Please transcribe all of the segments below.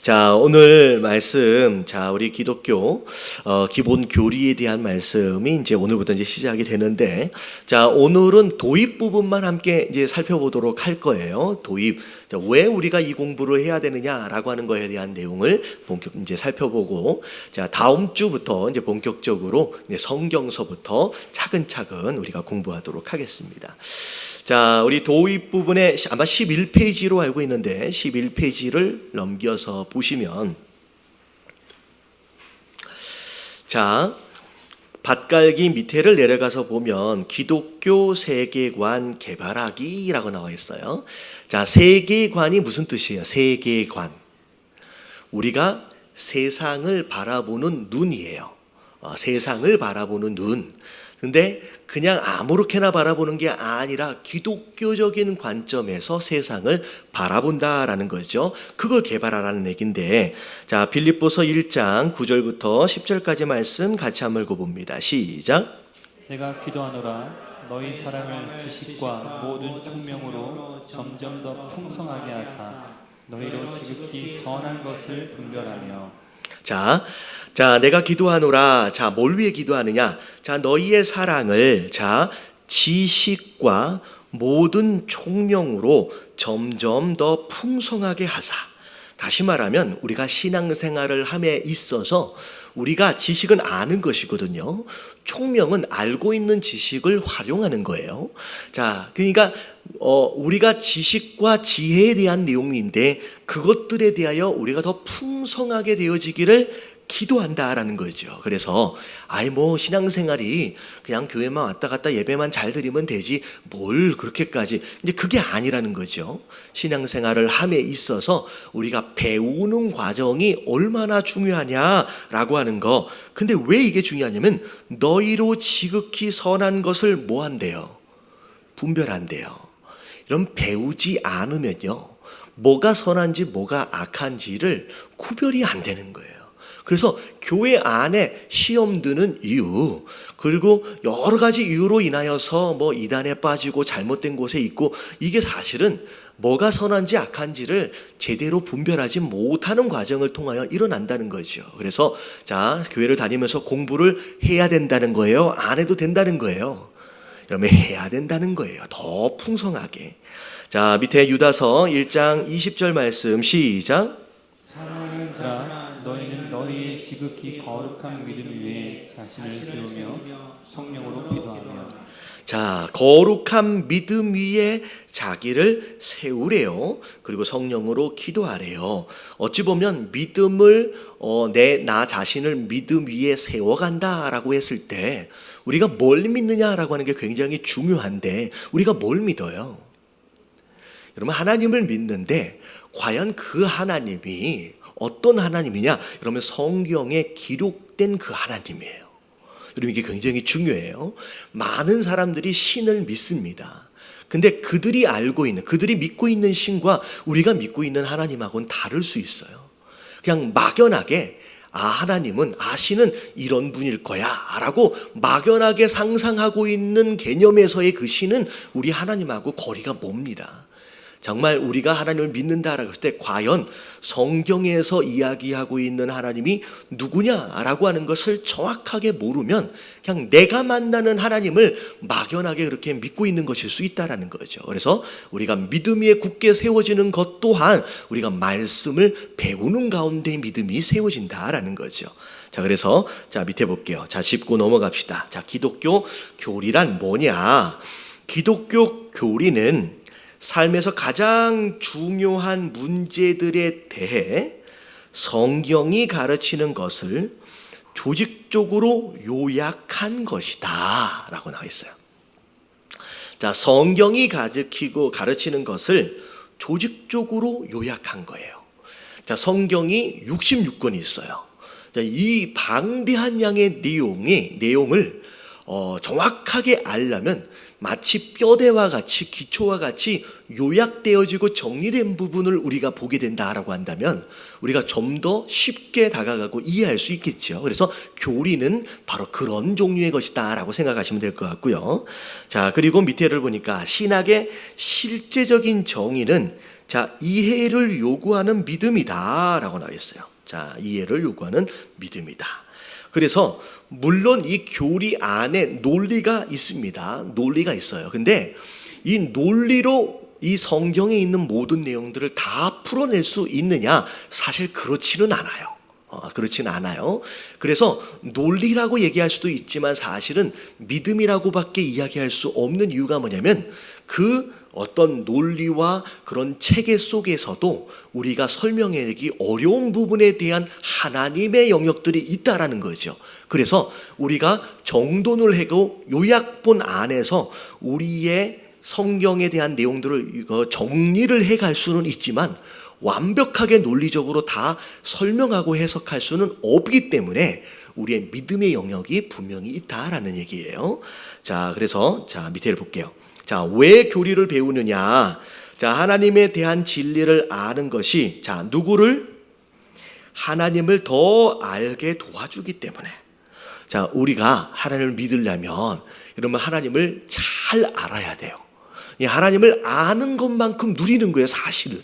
자, 오늘 말씀, 우리 기독교 기본 교리에 대한 말씀이 이제 오늘부터 이제 시작이 되는데, 오늘은 도입 부분만 함께 이제 살펴보도록 할 거예요. 도입. 왜 우리가 이 공부를 해야 되느냐라고 하는 거에 대한 내용을 본격 이제 살펴보고, 다음 주부터 이제 본격적으로 이제 성경서부터 차근차근 우리가 공부하도록 하겠습니다. 우리 도입 부분에 아마 11페이지로 알고 있는데 11페이지를 넘겨서 보시면 밭갈기 밑에를 내려가서 보면 기독교 세계관 개발하기라고 나와 있어요. 세계관이 무슨 뜻이에요? 세계관. 우리가 세상을 바라보는 눈이에요. 세상을 바라보는 눈. 근데 그냥 아무렇게나 바라보는 게 아니라 기독교적인 관점에서 세상을 바라본다라는 거죠. 그걸 개발하라는 얘기인데, 빌립보서 1장 9절부터 10절까지 말씀 같이 한번 읽어봅니다. 시작. 내가 기도하노라 너희 사랑을 지식과 모든 총명으로 점점 더 풍성하게 하사 너희로 지극히 선한 것을 분별하며. 내가 기도하노라. 뭘 위해 기도하느냐? 너희의 사랑을 지식과 모든 총명으로 점점 더 풍성하게 하사. 다시 말하면 우리가 신앙생활을 함에 있어서 우리가 지식은 아는 것이거든요. 총명은 알고 있는 지식을 활용하는 거예요. 그러니까 우리가 지식과 지혜에 대한 내용인데 그것들에 대하여 우리가 더 풍성하게 되어지기를 기도한다라는 거죠. 그래서 신앙생활이 그냥 교회만 왔다 갔다 예배만 잘 드리면 되지 뭘 그렇게까지, 이제 그게 아니라는 거죠. 신앙생활을 함에 있어서 우리가 배우는 과정이 얼마나 중요하냐라고 하는 거. 근데 왜 이게 중요하냐면 너희로 지극히 선한 것을 뭐 한대요? 분별한대요. 이런 배우지 않으면요, 뭐가 선한지 뭐가 악한지를 구별이 안 되는 거예요. 그래서 교회 안에 시험 드는 이유, 그리고 여러 가지 이유로 인하여서 이단에 빠지고 잘못된 곳에 있고, 이게 사실은 뭐가 선한지 악한지를 제대로 분별하지 못하는 과정을 통하여 일어난다는 거죠. 그래서 교회를 다니면서 공부를 해야 된다는 거예요? 안 해도 된다는 거예요? 그러면 해야 된다는 거예요. 더 풍성하게. 밑에 유다서 1장 20절 말씀 시작. 사랑하는 자 너희는 너희의 지극히 거룩한 믿음 위에 자신을 세우며 성령으로 기도하며. 거룩한 믿음 위에 자기를 세우래요. 그리고 성령으로 기도하래요. 어찌 보면 믿음을 나 자신을 믿음 위에 세워간다라고 했을 때 우리가 뭘 믿느냐라고 하는 게 굉장히 중요한데, 우리가 뭘 믿어요? 여러분, 하나님을 믿는데 과연 그 하나님이 어떤 하나님이냐? 여러분, 성경에 기록된 그 하나님이에요. 여러분, 이게 굉장히 중요해요. 많은 사람들이 신을 믿습니다. 근데 그들이 믿고 있는 신과 우리가 믿고 있는 하나님하고는 다를 수 있어요. 그냥 막연하게 하나님은, 신은 이런 분일 거야 라고 막연하게 상상하고 있는 개념에서의 그 신은 우리 하나님하고 거리가 멉니다. 정말 우리가 하나님을 믿는다라고 했을 때 과연 성경에서 이야기하고 있는 하나님이 누구냐라고 하는 것을 정확하게 모르면 그냥 내가 만나는 하나님을 막연하게 그렇게 믿고 있는 것일 수 있다라는 거죠. 그래서 우리가 믿음 위에 굳게 세워지는 것 또한 우리가 말씀을 배우는 가운데 믿음이 세워진다라는 거죠. 그래서 밑에 볼게요. 짚고 넘어갑시다. 기독교 교리란 뭐냐? 기독교 교리는 삶에서 가장 중요한 문제들에 대해 성경이 가르치는 것을 조직적으로 요약한 것이다 라고 나와 있어요. 성경이 가르치는 것을 조직적으로 요약한 거예요. 성경이 66권이 있어요. 이 방대한 양의 내용을 정확하게 알려면 마치 뼈대와 같이 기초와 같이 요약되어지고 정리된 부분을 우리가 보게 된다라고 한다면 우리가 좀 더 쉽게 다가가고 이해할 수 있겠죠. 그래서 교리는 바로 그런 종류의 것이다 라고 생각하시면 될 것 같고요. 그리고 밑에를 보니까 신학의 실제적인 정의는 자, 이해를 요구하는 믿음이다라고 나와 있어요. 자, 이해를 요구하는 믿음이다. 그래서 물론 이 교리 안에 논리가 있습니다. 논리가 있어요. 근데 이 논리로 이 성경에 있는 모든 내용들을 다 풀어낼 수 있느냐? 사실 그렇지는 않아요. 그렇지는 않아요. 그래서 논리라고 얘기할 수도 있지만 사실은 믿음이라고밖에 이야기할 수 없는 이유가 뭐냐면 그 어떤 논리와 그런 체계 속에서도 우리가 설명해내기 어려운 부분에 대한 하나님의 영역들이 있다라는 거죠. 그래서 우리가 정돈을 하고 요약본 안에서 우리의 성경에 대한 내용들을 정리를 해갈 수는 있지만 완벽하게 논리적으로 다 설명하고 해석할 수는 없기 때문에 우리의 믿음의 영역이 분명히 있다라는 얘기예요. 자, 그래서 밑에를 볼게요. 자, 왜 교리를 배우느냐? 자, 하나님에 대한 진리를 아는 것이 누구를? 하나님을 더 알게 도와주기 때문에. 자, 우리가 하나님을 믿으려면 여러분 하나님을 잘 알아야 돼요. 이 하나님을 아는 것만큼 누리는 거예요, 사실은.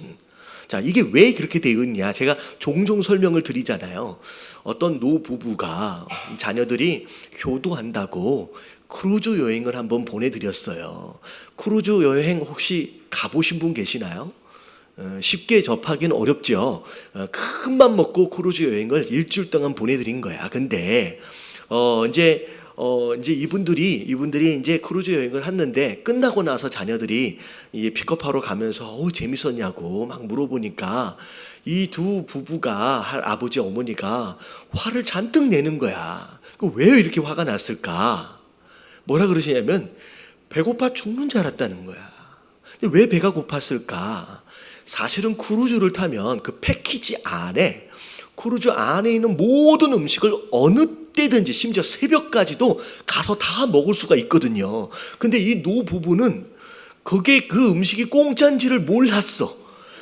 자, 이게 왜 그렇게 되어 있냐? 제가 종종 설명을 드리잖아요. 어떤 노부부가 자녀들이 효도한다고 크루즈 여행을 한번 보내드렸어요. 크루즈 여행 혹시 가보신 분 계시나요? 쉽게 접하기는 어렵죠. 큰 맘 먹고 크루즈 여행을 일주일 동안 보내드린 거야. 근데 이제 이분들이 이제 크루즈 여행을 했는데 끝나고 나서 자녀들이 이제 픽업하러 가면서 재밌었냐고 막 물어보니까 이 두 부부가 아버지 어머니가 화를 잔뜩 내는 거야. 왜 이렇게 화가 났을까? 뭐라 그러시냐면 배고파 죽는 줄 알았다는 거야. 근데 왜 배가 고팠을까? 사실은 크루즈를 타면 그 패키지 안에 크루즈 안에 있는 모든 음식을 어느 때든지 심지어 새벽까지도 가서 다 먹을 수가 있거든요. 근데 이 노부부는 그게 그 음식이 공짜인지를 몰랐어.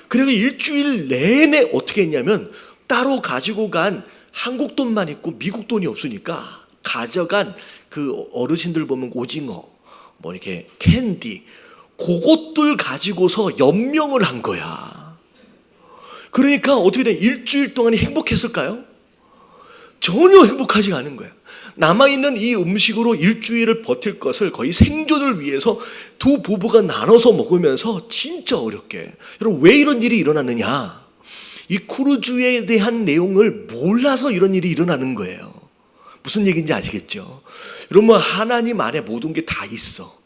그래서 일주일 내내 어떻게 했냐면 따로 가지고 간 한국 돈만 있고 미국 돈이 없으니까 가져간 그 어르신들 보면 오징어, 뭐 이렇게 캔디, 그것들 가지고서 연명을 한 거야. 그러니까 어떻게 돼? 일주일 동안이 행복했을까요? 전혀 행복하지 않은 거야. 남아있는 이 음식으로 일주일을 버틸 것을 거의 생존을 위해서 두 부부가 나눠서 먹으면서 진짜 어렵게. 여러분, 왜 이런 일이 일어났느냐? 이 크루즈에 대한 내용을 몰라서 이런 일이 일어나는 거예요. 무슨 얘기인지 아시겠죠? 여러분, 하나님 안에 모든 게 다 있어.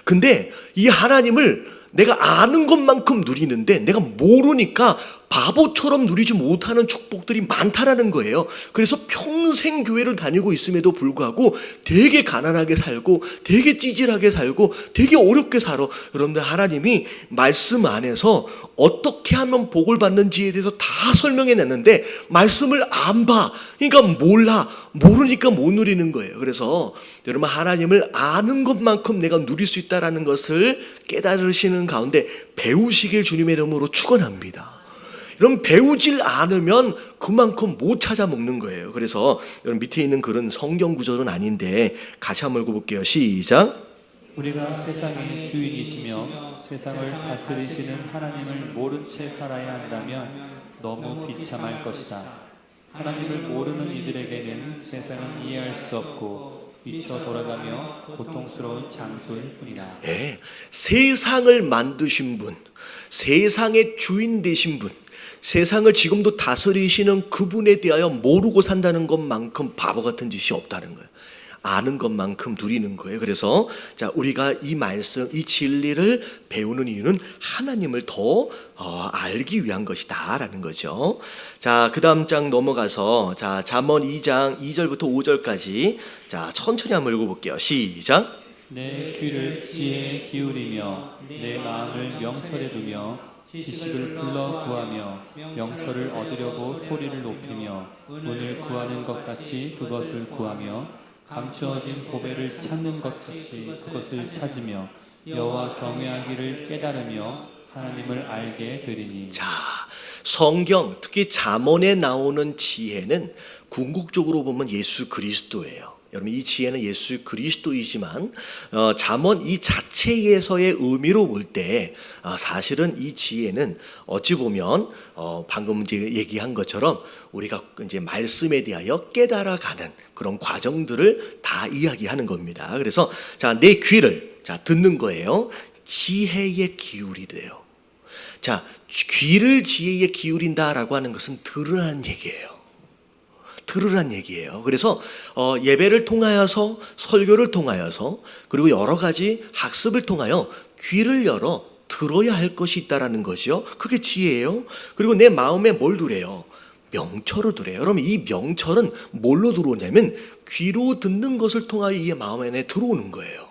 근데 이 하나님을 내가 아는 것만큼 누리는데 내가 모르니까 바보처럼 누리지 못하는 축복들이 많다라는 거예요. 그래서 평생 교회를 다니고 있음에도 불구하고 되게 가난하게 살고 되게 찌질하게 살고 되게 어렵게 살아. 여러분들, 하나님이 말씀 안에서 어떻게 하면 복을 받는지에 대해서 다 설명해 냈는데 말씀을 안 봐. 그러니까 몰라. 모르니까 못 누리는 거예요. 그래서 여러분, 하나님을 아는 것만큼 내가 누릴 수 있다는 것을 깨달으시는 가운데 배우시길 주님의 이름으로 축원합니다. 여러분, 배우질 않으면 그만큼 못 찾아 먹는 거예요. 그래서 여러분, 밑에 있는 그런 성경 구절은 아닌데 같이 한번 읽어볼게요. 시작. 우리가 세상의 주인이시며 세상을 다스리시는 하나님을 모른 채 살아야 한다면 너무 비참할 것이다. 하나님을 모르는 이들에게는 세상은 이해할 수 없고 미쳐 돌아가며 고통스러운 장소일 뿐이다. 네, 세상을 만드신 분, 세상의 주인 되신 분, 세상을 지금도 다스리시는 그분에 대하여 모르고 산다는 것만큼 바보 같은 짓이 없다는 거예요. 아는 것만큼 누리는 거예요. 그래서 우리가 이 말씀, 이 진리를 배우는 이유는 하나님을 더 알기 위한 것이다라는 거죠. 자, 그 다음 장 넘어가서 잠언 2장 2절부터 5절까지 천천히 한번 읽어볼게요. 시작. 내 귀를 지혜에 기울이며 내 마음을 명철에 두며 지식을 불러 구하며 명철을 얻으려고 소리를 높이며 운을 구하는 것 같이 그것을 구하며 감추어진 보배를 찾는 것 같이 그것을 찾으며 여호와 경외하기를 깨달으며 하나님을 알게 되리니. 자, 성경 특히 잠언에 나오는 지혜는 궁극적으로 보면 예수 그리스도예요. 여러분 이 지혜는 예수 그리스도이지만 잠언 이 자체에서의 의미로 볼 때 사실은 이 지혜는 어찌 보면 방금 이제 얘기한 것처럼 우리가 이제 말씀에 대하여 깨달아가는 그런 과정들을 다 이야기하는 겁니다. 그래서 자, 내 귀를 듣는 거예요. 지혜에 기울이래요. 자, 귀를 지혜에 기울인다라고 하는 것은 들으라는 얘기예요. 들으란 얘기예요. 그래서 예배를 통하여서 설교를 통하여서 그리고 여러 가지 학습을 통하여 귀를 열어 들어야 할 것이 있다라는 것이요. 그게 지혜예요. 그리고 내 마음에 뭘 두래요? 명철을 두래요. 그러면 이 명철은 뭘로 들어오냐면 귀로 듣는 것을 통하여 이 마음 안에 들어오는 거예요.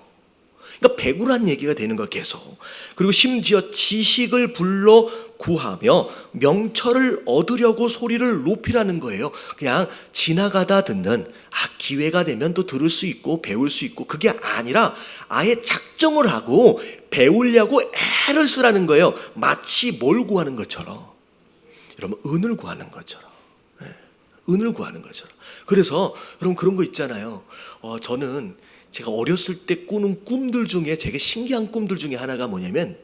그러니까 배구란 얘기가 되는 거 계속. 그리고 심지어 지식을 불러 구하며 명철을 얻으려고 소리를 높이라는 거예요. 그냥 지나가다 듣는 기회가 되면 또 들을 수 있고 배울 수 있고 그게 아니라 아예 작정을 하고 배우려고 애를 쓰라는 거예요. 마치 뭘 구하는 것처럼. 여러분 은을 구하는 것처럼. 은을 구하는 것처럼. 그래서 여러분 그런 거 있잖아요. 저는 제가 어렸을 때 꾸는 꿈들 중에 되게 신기한 꿈들 중에 하나가 뭐냐면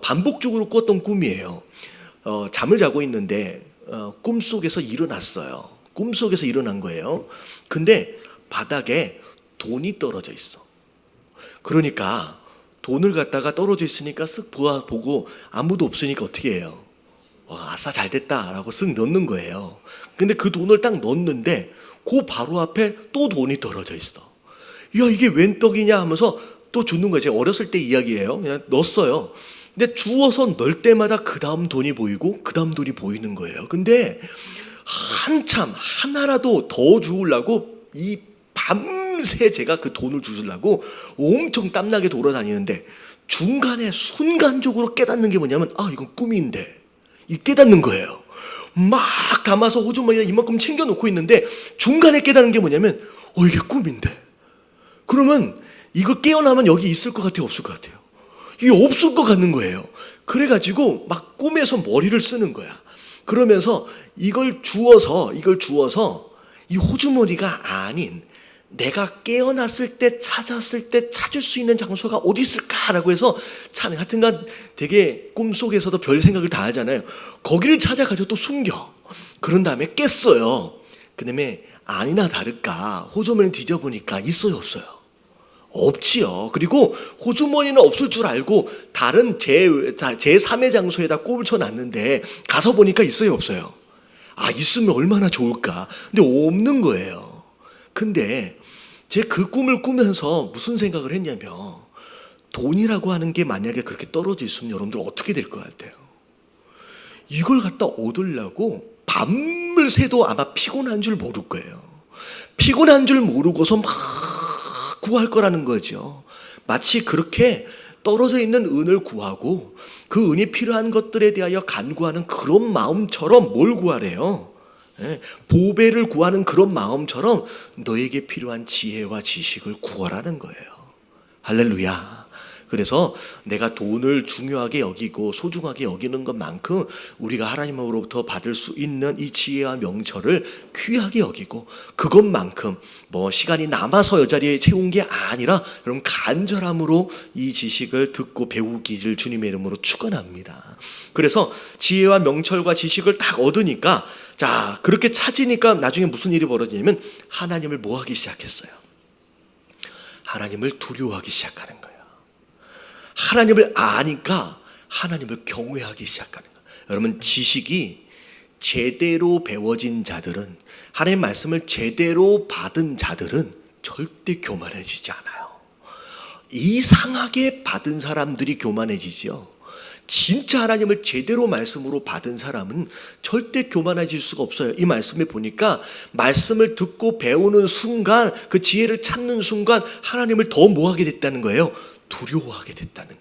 반복적으로 꿨던 꿈이에요. 잠을 자고 있는데 꿈속에서 일어났어요. 꿈속에서 일어난 거예요. 근데 바닥에 돈이 떨어져 있어. 그러니까 돈을 갖다가 떨어져 있으니까 쓱 보고 아무도 없으니까 어떻게 해요? 아싸 잘 됐다라고 쓱 넣는 거예요. 근데 그 돈을 딱 넣었는데 그 바로 앞에 또 돈이 떨어져 있어. 야 이게 웬 떡이냐 하면서 또 주는 거예요. 제가 어렸을 때 이야기예요. 그냥 넣었어요. 근데 주워서 넣을 때마다 그 다음 돈이 보이고 그 다음 돈이 보이는 거예요. 근데 한참 하나라도 더 주우려고 이 밤새 제가 그 돈을 주우려고 엄청 땀나게 돌아다니는데 중간에 순간적으로 깨닫는 게 뭐냐면 이건 꿈인데 이 깨닫는 거예요. 막 담아서 호주머니에 이만큼 챙겨놓고 있는데 중간에 깨닫는 게 뭐냐면 이게 꿈인데 그러면 이걸 깨어나면 여기 있을 것 같아요? 없을 것 같아요? 이게 없을 것 같는 거예요. 그래가지고 막 꿈에서 머리를 쓰는 거야. 그러면서 이걸 주워서 이 호주머니가 아닌 내가 깨어났을 때 찾았을 때 찾을 수 있는 장소가 어디 있을까라고 해서 하여튼간 되게 꿈속에서도 별 생각을 다 하잖아요. 거기를 찾아가지고 또 숨겨. 그런 다음에 깼어요. 그 다음에 아니나 다를까 호주머니 뒤져보니까 있어요 없어요? 없지요. 그리고 호주머니는 없을 줄 알고 다른 제3의 장소에다 꽂혀놨는데 가서 보니까 있어요 없어요? 있으면 얼마나 좋을까. 근데 없는 거예요. 근데 제 그 꿈을 꾸면서 무슨 생각을 했냐면 돈이라고 하는 게 만약에 그렇게 떨어져 있으면 여러분들 어떻게 될 것 같아요? 이걸 갖다 얻으려고 밤을 새도 아마 피곤한 줄 모를 거예요. 피곤한 줄 모르고서 막 구할 거라는 거죠. 마치 그렇게 떨어져 있는 은을 구하고 그 은이 필요한 것들에 대하여 간구하는 그런 마음처럼 뭘 구하래요? 보배를 구하는 그런 마음처럼 너에게 필요한 지혜와 지식을 구하라는 거예요. 할렐루야. 그래서 내가 돈을 중요하게 여기고 소중하게 여기는 것만큼 우리가 하나님으로부터 받을 수 있는 이 지혜와 명철을 귀하게 여기고 그것만큼 시간이 남아서 여자리에 채운 게 아니라 여러분 간절함으로 이 지식을 듣고 배우기를 주님의 이름으로 축원합니다. 그래서 지혜와 명철과 지식을 딱 얻으니까 자 그렇게 찾으니까 나중에 무슨 일이 벌어지냐면 하나님을 뭐 하기 시작했어요? 하나님을 두려워하기 시작하는 거예요. 하나님을 아니까 하나님을 경외하기 시작하는 거예요. 여러분 지식이 제대로 배워진 자들은 하나님의 말씀을 제대로 받은 자들은 절대 교만해지지 않아요. 이상하게 받은 사람들이 교만해지죠. 진짜 하나님을 제대로 말씀으로 받은 사람은 절대 교만해질 수가 없어요. 이 말씀에 보니까 말씀을 듣고 배우는 순간 그 지혜를 찾는 순간 하나님을 더 뭐하게 됐다는 거예요? 두려워하게 됐다는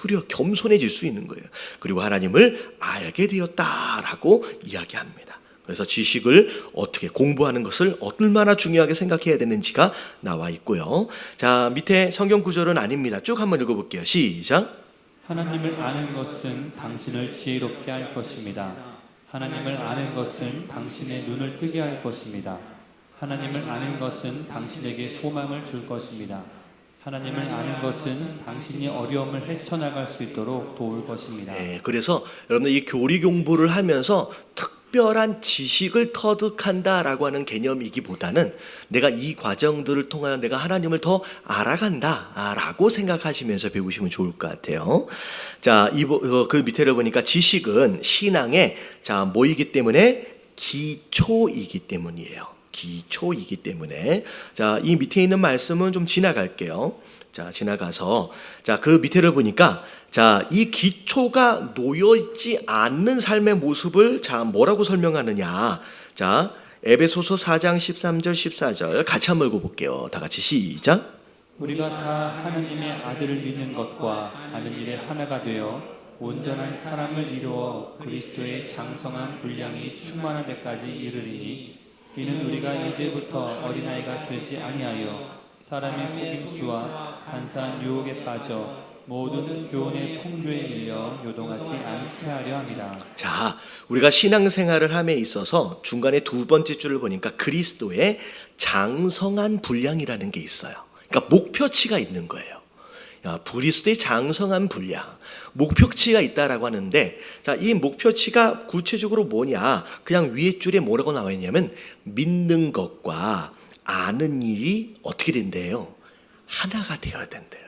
거예요. 겸손해질 수 있는 거예요. 그리고 하나님을 알게 되었다라고 이야기합니다. 그래서 지식을 어떻게 공부하는 것을 얼마나 중요하게 생각해야 되는지가 나와 있고요. 자, 밑에 성경 구절은 아닙니다. 쭉 한번 읽어볼게요. 시작. 하나님을 아는 것은 당신을 지혜롭게 할 것입니다. 하나님을 아는 것은 당신의 눈을 뜨게 할 것입니다. 하나님을 아는 것은 당신에게 소망을 줄 것입니다. 하나님을 아는 것은 당신이 어려움을 헤쳐나갈 수 있도록 도울 것입니다. 네, 그래서 여러분들 이 교리 공부를 하면서 특별한 지식을 터득한다라고 하는 개념이기보다는 내가 이 과정들을 통하여 내가 하나님을 더 알아간다라고 생각하시면서 배우시면 좋을 것 같아요. 자, 그 밑에를 보니까 지식은 신앙의 뭐이기 때문에 기초이기 때문이에요. 기초이기 때문에. 자, 이 밑에 있는 말씀은 좀 지나갈게요. 자, 지나가서 그 밑에를 보니까 이 기초가 놓여 있지 않는 삶의 모습을 뭐라고 설명하느냐. 자, 에베소서 4장 13절 14절 같이 한번 읽어볼게요. 다 같이 시작. 우리가 다 하나님의 아들을 믿는 것과 아는 일에 하나가 되어 온전한 사람을 이루어 그리스도의 장성한 분량이 충만한 데까지 이르리니 이는 우리가 이제부터 어린아이가 되지 아니하여 사람의 속임수와 간사한 유혹에 빠져 모든 교훈의 풍조에 밀려 요동하지 않게 하려 합니다. 자, 우리가 신앙생활을 함에 있어서 중간에 두 번째 줄을 보니까 그리스도의 장성한 분량이라는 게 있어요. 그러니까 목표치가 있는 거예요. 그리스도의 장성한 분량, 목표치가 있다라고 하는데, 자, 이 목표치가 구체적으로 뭐냐? 그냥 위에 줄에 뭐라고 나와 있냐면 믿는 것과 아는 일이 어떻게 된대요? 하나가 되어야 된대요.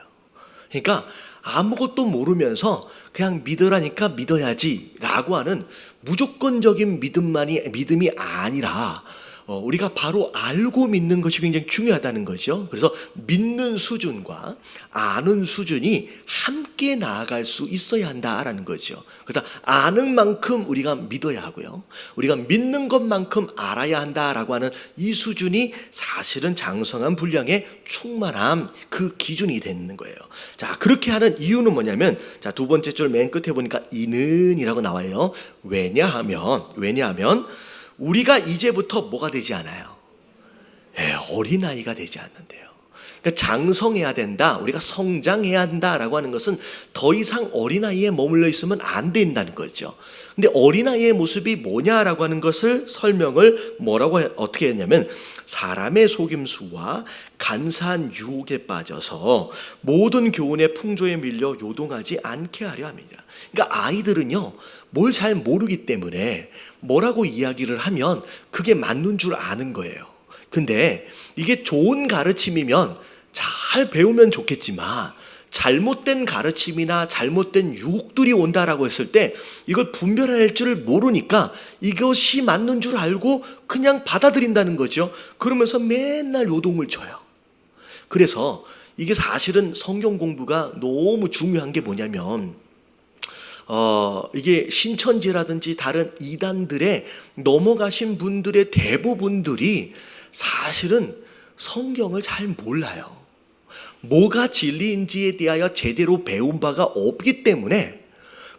그러니까 아무것도 모르면서 그냥 믿으라니까 믿어야지라고 하는 무조건적인 믿음이 아니라 우리가 바로 알고 믿는 것이 굉장히 중요하다는 거죠. 그래서 믿는 수준과 아는 수준이 함께 나아갈 수 있어야 한다라는 거죠. 그래서 아는 만큼 우리가 믿어야 하고요. 우리가 믿는 것만큼 알아야 한다라고 하는 이 수준이 사실은 장성한 분량의 충만함, 그 기준이 되는 거예요. 자, 그렇게 하는 이유는 뭐냐면, 자, 두 번째 줄 맨 끝에 보니까 이는이라고 나와요. 왜냐하면 우리가 이제부터 뭐가 되지 않아요? 어린아이가 되지 않는데요. 그러니까 장성해야 된다, 우리가 성장해야 한다라고 하는 것은 더 이상 어린아이에 머물러 있으면 안 된다는 거죠. 근데 어린아이의 모습이 뭐냐라고 하는 것을 설명을 어떻게 했냐면, 사람의 속임수와 간사한 유혹에 빠져서 모든 교훈의 풍조에 밀려 요동하지 않게 하려 합니다. 그러니까 아이들은요, 뭘 잘 모르기 때문에 뭐라고 이야기를 하면 그게 맞는 줄 아는 거예요. 근데 이게 좋은 가르침이면 잘 배우면 좋겠지만, 잘못된 가르침이나 잘못된 유혹들이 온다라고 했을 때 이걸 분별할 줄 모르니까 이것이 맞는 줄 알고 그냥 받아들인다는 거죠. 그러면서 맨날 요동을 쳐요. 그래서 이게 사실은 성경 공부가 너무 중요한 게 뭐냐면, 이게 신천지라든지 다른 이단들에 넘어가신 분들의 대부분들이 사실은 성경을 잘 몰라요. 뭐가 진리인지에 대하여 제대로 배운 바가 없기 때문에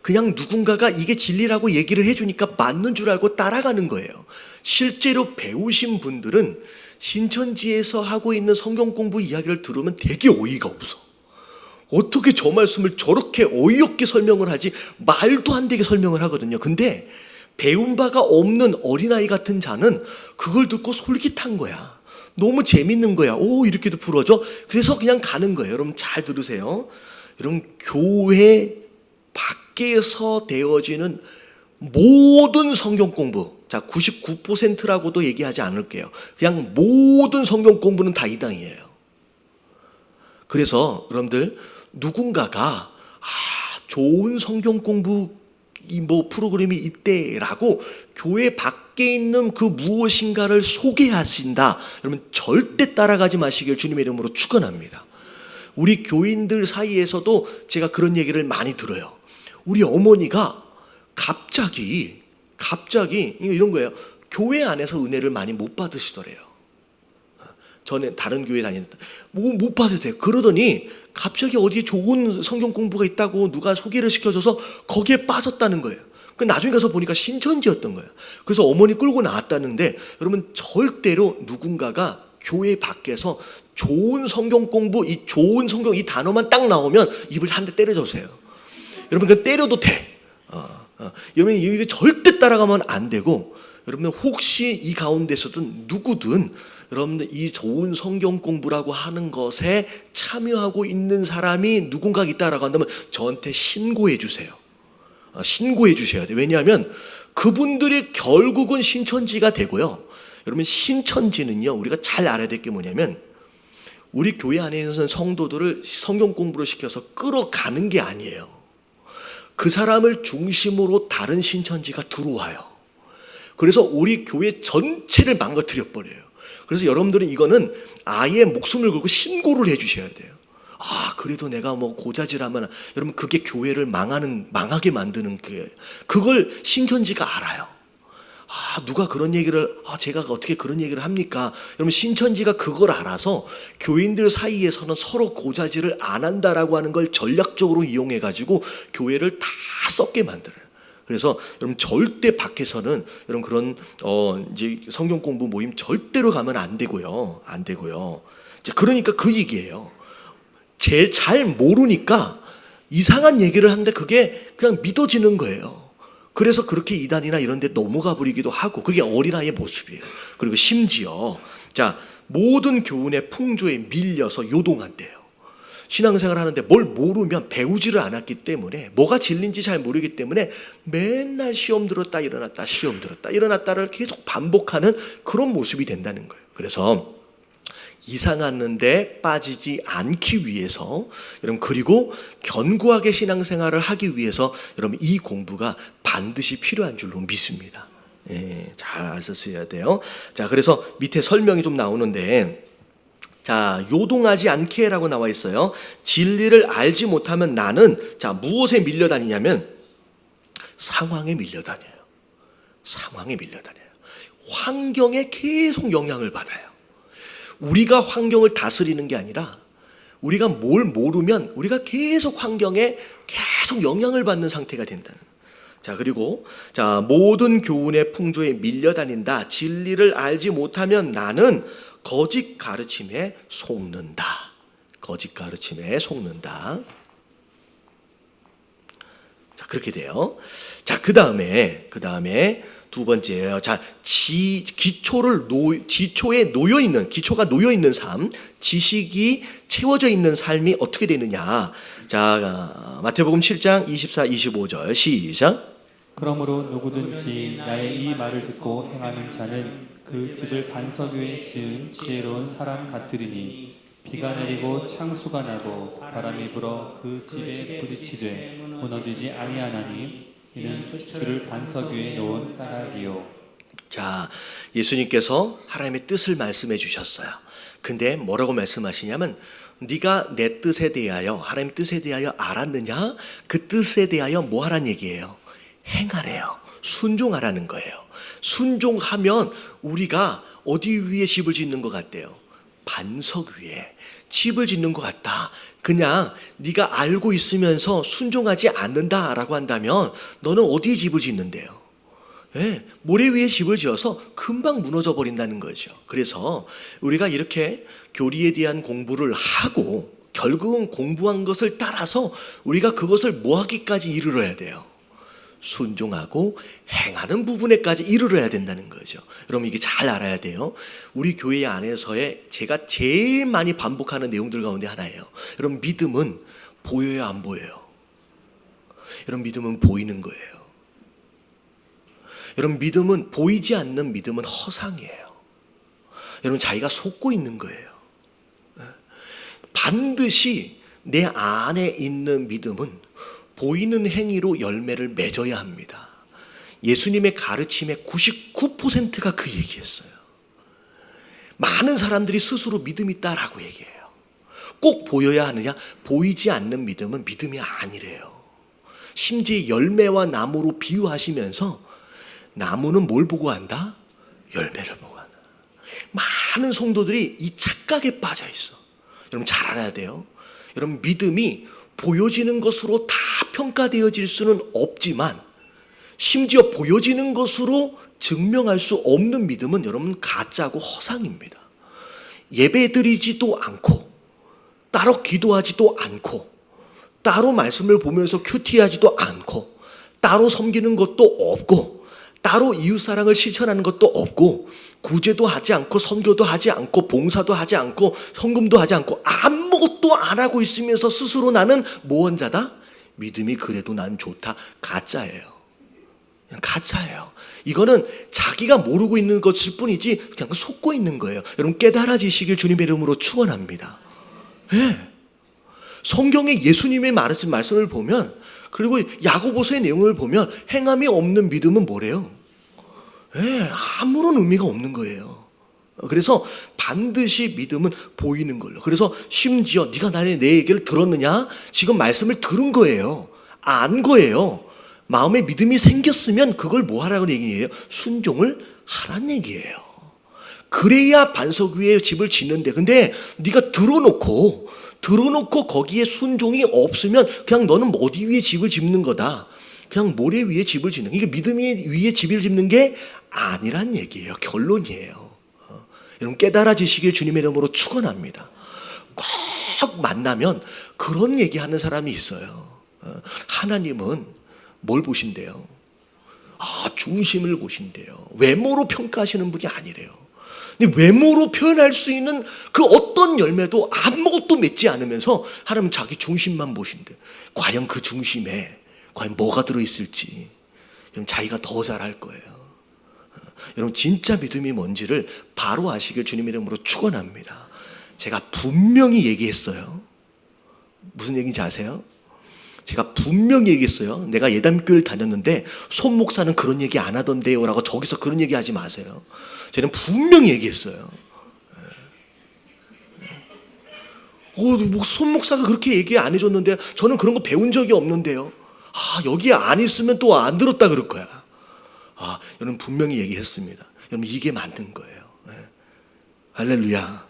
그냥 누군가가 이게 진리라고 얘기를 해주니까 맞는 줄 알고 따라가는 거예요. 실제로 배우신 분들은 신천지에서 하고 있는 성경 공부 이야기를 들으면 되게 어이가 없어. 어떻게 저 말씀을 저렇게 어이없게 설명을 하지? 말도 안 되게 설명을 하거든요. 근데 배운 바가 없는 어린아이 같은 자는 그걸 듣고 솔깃한 거야. 너무 재밌는 거야. 오, 이렇게도 풀어져? 그래서 그냥 가는 거예요. 여러분 잘 들으세요. 여러분, 교회 밖에서 되어지는 모든 성경 공부, 자, 99%라고도 얘기하지 않을게요. 그냥 모든 성경 공부는 다 이단이에요. 그래서 여러분들, 누군가가 좋은 성경 공부 프로그램이 있대라고 교회 밖에 있는 그 무엇인가를 소개하신다, 여러분 절대 따라가지 마시길 주님의 이름으로 축원합니다. 우리 교인들 사이에서도 제가 그런 얘기를 많이 들어요. 우리 어머니가 갑자기 이런 거예요. 교회 안에서 은혜를 많이 못 받으시더래요. 전에 다른 교회 다녔다. 못 받아도 돼요. 그러더니 갑자기 어디에 좋은 성경 공부가 있다고 누가 소개를 시켜줘서 거기에 빠졌다는 거예요. 그 나중에 가서 보니까 신천지였던 거예요. 그래서 어머니 끌고 나왔다는데, 여러분 절대로 누군가가 교회 밖에서 좋은 성경 공부, 이 좋은 성경 이 단어만 딱 나오면 입을 한 대 때려주세요. 여러분 그 때려도 돼. 여러분 이거 절대 따라가면 안 되고, 여러분 혹시 이 가운데서든 누구든 여러분들 이 좋은 성경 공부라고 하는 것에 참여하고 있는 사람이 누군가 있다라고 한다면 저한테 신고해 주세요. 신고해 주셔야 돼요. 왜냐하면 그분들이 결국은 신천지가 되고요. 여러분 신천지는요, 우리가 잘 알아야 될 게 뭐냐면 우리 교회 안에 있는 성도들을 성경 공부를 시켜서 끌어가는 게 아니에요. 그 사람을 중심으로 다른 신천지가 들어와요. 그래서 우리 교회 전체를 망가뜨려 버려요. 그래서 여러분들은 이거는 아예 목숨을 걸고 신고를 해 주셔야 돼요. 그래도 내가 뭐 고자질하면 여러분 그게 교회를 망하게 만드는 그걸 신천지가 알아요. 누가 그런 얘기를 제가 어떻게 그런 얘기를 합니까? 여러분 신천지가 그걸 알아서 교인들 사이에서는 서로 고자질을 안 한다라고 하는 걸 전략적으로 이용해 가지고 교회를 다 썩게 만들어요. 그래서 여러분 절대 밖에서는 여러분 그런 이제 성경 공부 모임 절대로 가면 안 되고요. 안 되고요. 그러니까 그 얘기예요. 제일 잘 모르니까 이상한 얘기를 하는데 그게 그냥 믿어지는 거예요. 그래서 그렇게 이단이나 이런 데 넘어가 버리기도 하고 그게 어린아이의 모습이에요. 그리고 심지어 모든 교훈의 풍조에 밀려서 요동한대요. 신앙생활 하는데 뭘 모르면 배우지를 않았기 때문에 뭐가 진리인지 잘 모르기 때문에 맨날 시험 들었다 일어났다 시험 들었다 일어났다를 계속 반복하는 그런 모습이 된다는 거예요. 그래서 이상한 데 빠지지 않기 위해서 여러분 그리고 견고하게 신앙생활을 하기 위해서 여러분 이 공부가 반드시 필요한 줄로 믿습니다. 잘 쓰셔야 돼요. 그래서 밑에 설명이 좀 나오는데 요동하지 않게라고 나와 있어요. 진리를 알지 못하면 나는 무엇에 밀려다니냐면 상황에 밀려다녀요. 상황에 밀려다녀요. 환경에 계속 영향을 받아요. 우리가 환경을 다스리는 게 아니라 우리가 뭘 모르면 우리가 계속 환경에 계속 영향을 받는 상태가 된다는. 그리고 모든 교훈의 풍조에 밀려다닌다. 진리를 알지 못하면 나는 거짓 가르침에 속는다. 거짓 가르침에 속는다. 그렇게 돼요. 그 다음에 두 번째예요. 기초가 놓여 있는 삶, 지식이 채워져 있는 삶이 어떻게 되느냐. 마태복음 7장 24, 25절 시작. 그러므로 누구든지 나의 이 말을 듣고 행하는 자는 그 집을 반석 위에 지은 지혜로운 사람 같으리니 비가 내리고 창수가 나고 바람이 불어 그 집에 부딪히되 무너지지 아니하나니 이는 주를 반석 위에 놓은 까닭이요. 예수님께서 하나님의 뜻을 말씀해 주셨어요. 근데 뭐라고 말씀하시냐면 네가 내 뜻에 대하여 하나님의 뜻에 대하여 알았느냐? 그 뜻에 대하여 뭐 하라는 얘기예요? 행하래요. 순종하라는 거예요. 순종하면 우리가 어디 위에 집을 짓는 것 같대요? 반석 위에 집을 짓는 것 같다. 그냥 네가 알고 있으면서 순종하지 않는다라고 한다면 너는 어디에 집을 짓는데요? 모래 위에 집을 지어서 금방 무너져 버린다는 거죠. 그래서 우리가 이렇게 교리에 대한 공부를 하고 결국은 공부한 것을 따라서 우리가 그것을 뭐 하기까지 이르러야 돼요? 순종하고 행하는 부분에까지 이르러야 된다는 거죠. 여러분 이게 잘 알아야 돼요. 우리 교회 안에서의 제가 제일 많이 반복하는 내용들 가운데 하나예요. 여러분 믿음은 보여요, 안 보여요? 여러분 믿음은 보이는 거예요. 여러분 믿음은 보이지 않는 믿음은 허상이에요. 여러분 자기가 속고 있는 거예요. 반드시 내 안에 있는 믿음은 보이는 행위로 열매를 맺어야 합니다. 예수님의 가르침의 99%가 그 얘기했어요. 많은 사람들이 스스로 믿음이 있다라고 얘기해요. 꼭 보여야 하느냐? 보이지 않는 믿음은 믿음이 아니래요. 심지어 열매와 나무로 비유하시면서 나무는 뭘 보고 한다? 열매를 보고 한다. 많은 성도들이 이 착각에 빠져 있어. 여러분 잘 알아야 돼요. 여러분 믿음이 보여지는 것으로 다 평가되어질 수는 없지만 심지어 보여지는 것으로 증명할 수 없는 믿음은 여러분 가짜고 허상입니다. 예배드리지도 않고 따로 기도하지도 않고 따로 말씀을 보면서 큐티하지도 않고 따로 섬기는 것도 없고 따로 이웃사랑을 실천하는 것도 없고 구제도 하지 않고 선교도 하지 않고 봉사도 하지 않고 헌금도 하지 않고 아무것도 안 하고 있으면서 스스로 나는 모험자다? 믿음이 그래도 난 좋다. 가짜예요. 그냥 가짜예요. 이거는 자기가 모르고 있는 것일 뿐이지 그냥 속고 있는 거예요. 여러분 깨달아지시길 주님의 이름으로 축원합니다. 네. 성경에 예수님의 말씀을 보면 그리고 야고보서의 내용을 보면 행함이 없는 믿음은 뭐래요? 네, 아무런 의미가 없는 거예요. 그래서 반드시 믿음은 보이는 걸로. 그래서 심지어 네가 내 얘기를 들었느냐? 지금 말씀을 들은 거예요. 안 거예요. 마음에 믿음이 생겼으면 그걸 뭐 하라는 얘기예요? 순종을 하란 얘기예요. 그래야 반석 위에 집을 짓는데 근데 네가 들어놓고 거기에 순종이 없으면 그냥 너는 어디 위에 집을 짓는 거다. 그냥 모래 위에 집을 짓는 이게 믿음 위에 집을 짓는 게 아니란 얘기예요. 결론이에요. 여러분 깨달아지시길 주님의 이름으로 축원합니다. 꼭 만나면 그런 얘기하는 사람이 있어요. 하나님은 뭘 보신대요? 중심을 보신대요. 외모로 평가하시는 분이 아니래요. 근데 외모로 표현할 수 있는 그 어떤 열매도 아무것도 맺지 않으면서 하나님은 자기 중심만 보신대. 과연 그 중심에 과연 뭐가 들어있을지 여러분 자기가 더 잘할 거예요. 여러분 진짜 믿음이 뭔지를 바로 아시길 주님의 이름으로 축원합니다. 제가 분명히 얘기했어요. 무슨 얘기인지 아세요? 제가 분명히 얘기했어요. 내가 예담교회를 다녔는데 손 목사는 그런 얘기 안 하던데요 라고 저기서 그런 얘기 하지 마세요. 저는 분명히 얘기했어요. 손 목사가 그렇게 얘기 안 해줬는데 저는 그런 거 배운 적이 없는데요. 여기에 안 있으면 또 안 들었다 그럴 거야. 여러분 분명히 얘기했습니다. 여러분 이게 맞는 거예요. 할렐루야.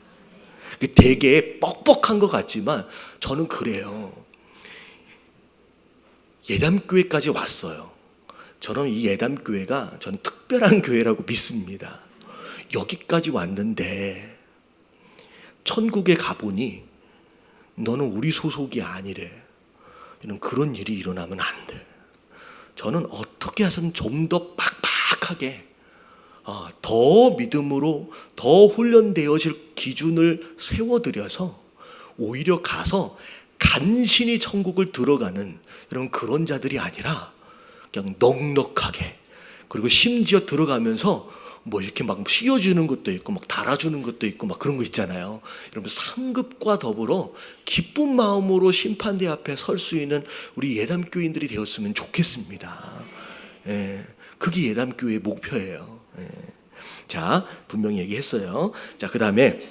되게 뻑뻑한 것 같지만 저는 그래요. 예담교회까지 왔어요. 저는 이 예담교회가 저는 특별한 교회라고 믿습니다. 여기까지 왔는데 천국에 가보니 너는 우리 소속이 아니래. 그런 일이 일어나면 안 돼. 저는 어떻게 해서든 좀 더 빡빡하게 더 믿음으로 더 훈련되어질 기준을 세워드려서 오히려 가서 간신히 천국을 들어가는 이런 그런 자들이 아니라 그냥 넉넉하게 그리고 심지어 들어가면서 뭐 이렇게 막 씌워주는 것도 있고 막 달아주는 것도 있고 막 그런 거 있잖아요. 여러분 상급과 더불어 기쁜 마음으로 심판대 앞에 설 수 있는 우리 예담교인들이 되었으면 좋겠습니다. 그게 예담교회의 목표예요. 자 분명히 얘기했어요. 자 그 다음에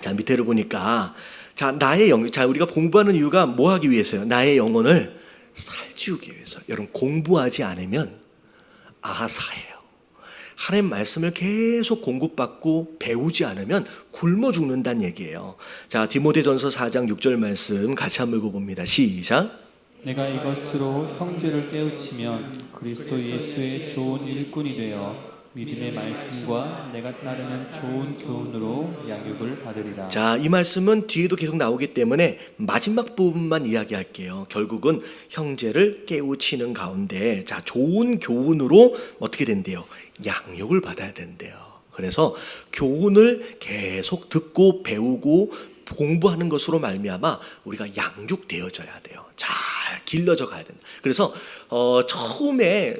자 밑에를 보니까 자 나의 자 우리가 공부하는 이유가 뭐 하기 위해서요? 나의 영혼을 살찌우기 위해서. 여러분 공부하지 않으면 아사예요. 하나님 말씀을 계속 공급받고 배우지 않으면 굶어 죽는다는 얘기예요. 자 디모데전서 4장 6절 말씀 같이 한번 읽어봅니다. 시작. 내가 이것으로 형제를 깨우치면 그리스도 예수의 좋은 일꾼이 되어 믿음의 말씀과 내가 따르는 좋은 교훈으로 양육을 받으리라. 자, 이 말씀은 뒤에도 계속 나오기 때문에 마지막 부분만 이야기할게요. 결국은 형제를 깨우치는 가운데 자, 좋은 교훈으로 어떻게 된대요? 양육을 받아야 된대요. 그래서 교훈을 계속 듣고 배우고 공부하는 것으로 말미암아 우리가 양육되어져야 돼요. 잘 길러져 가야 된다. 그래서 처음에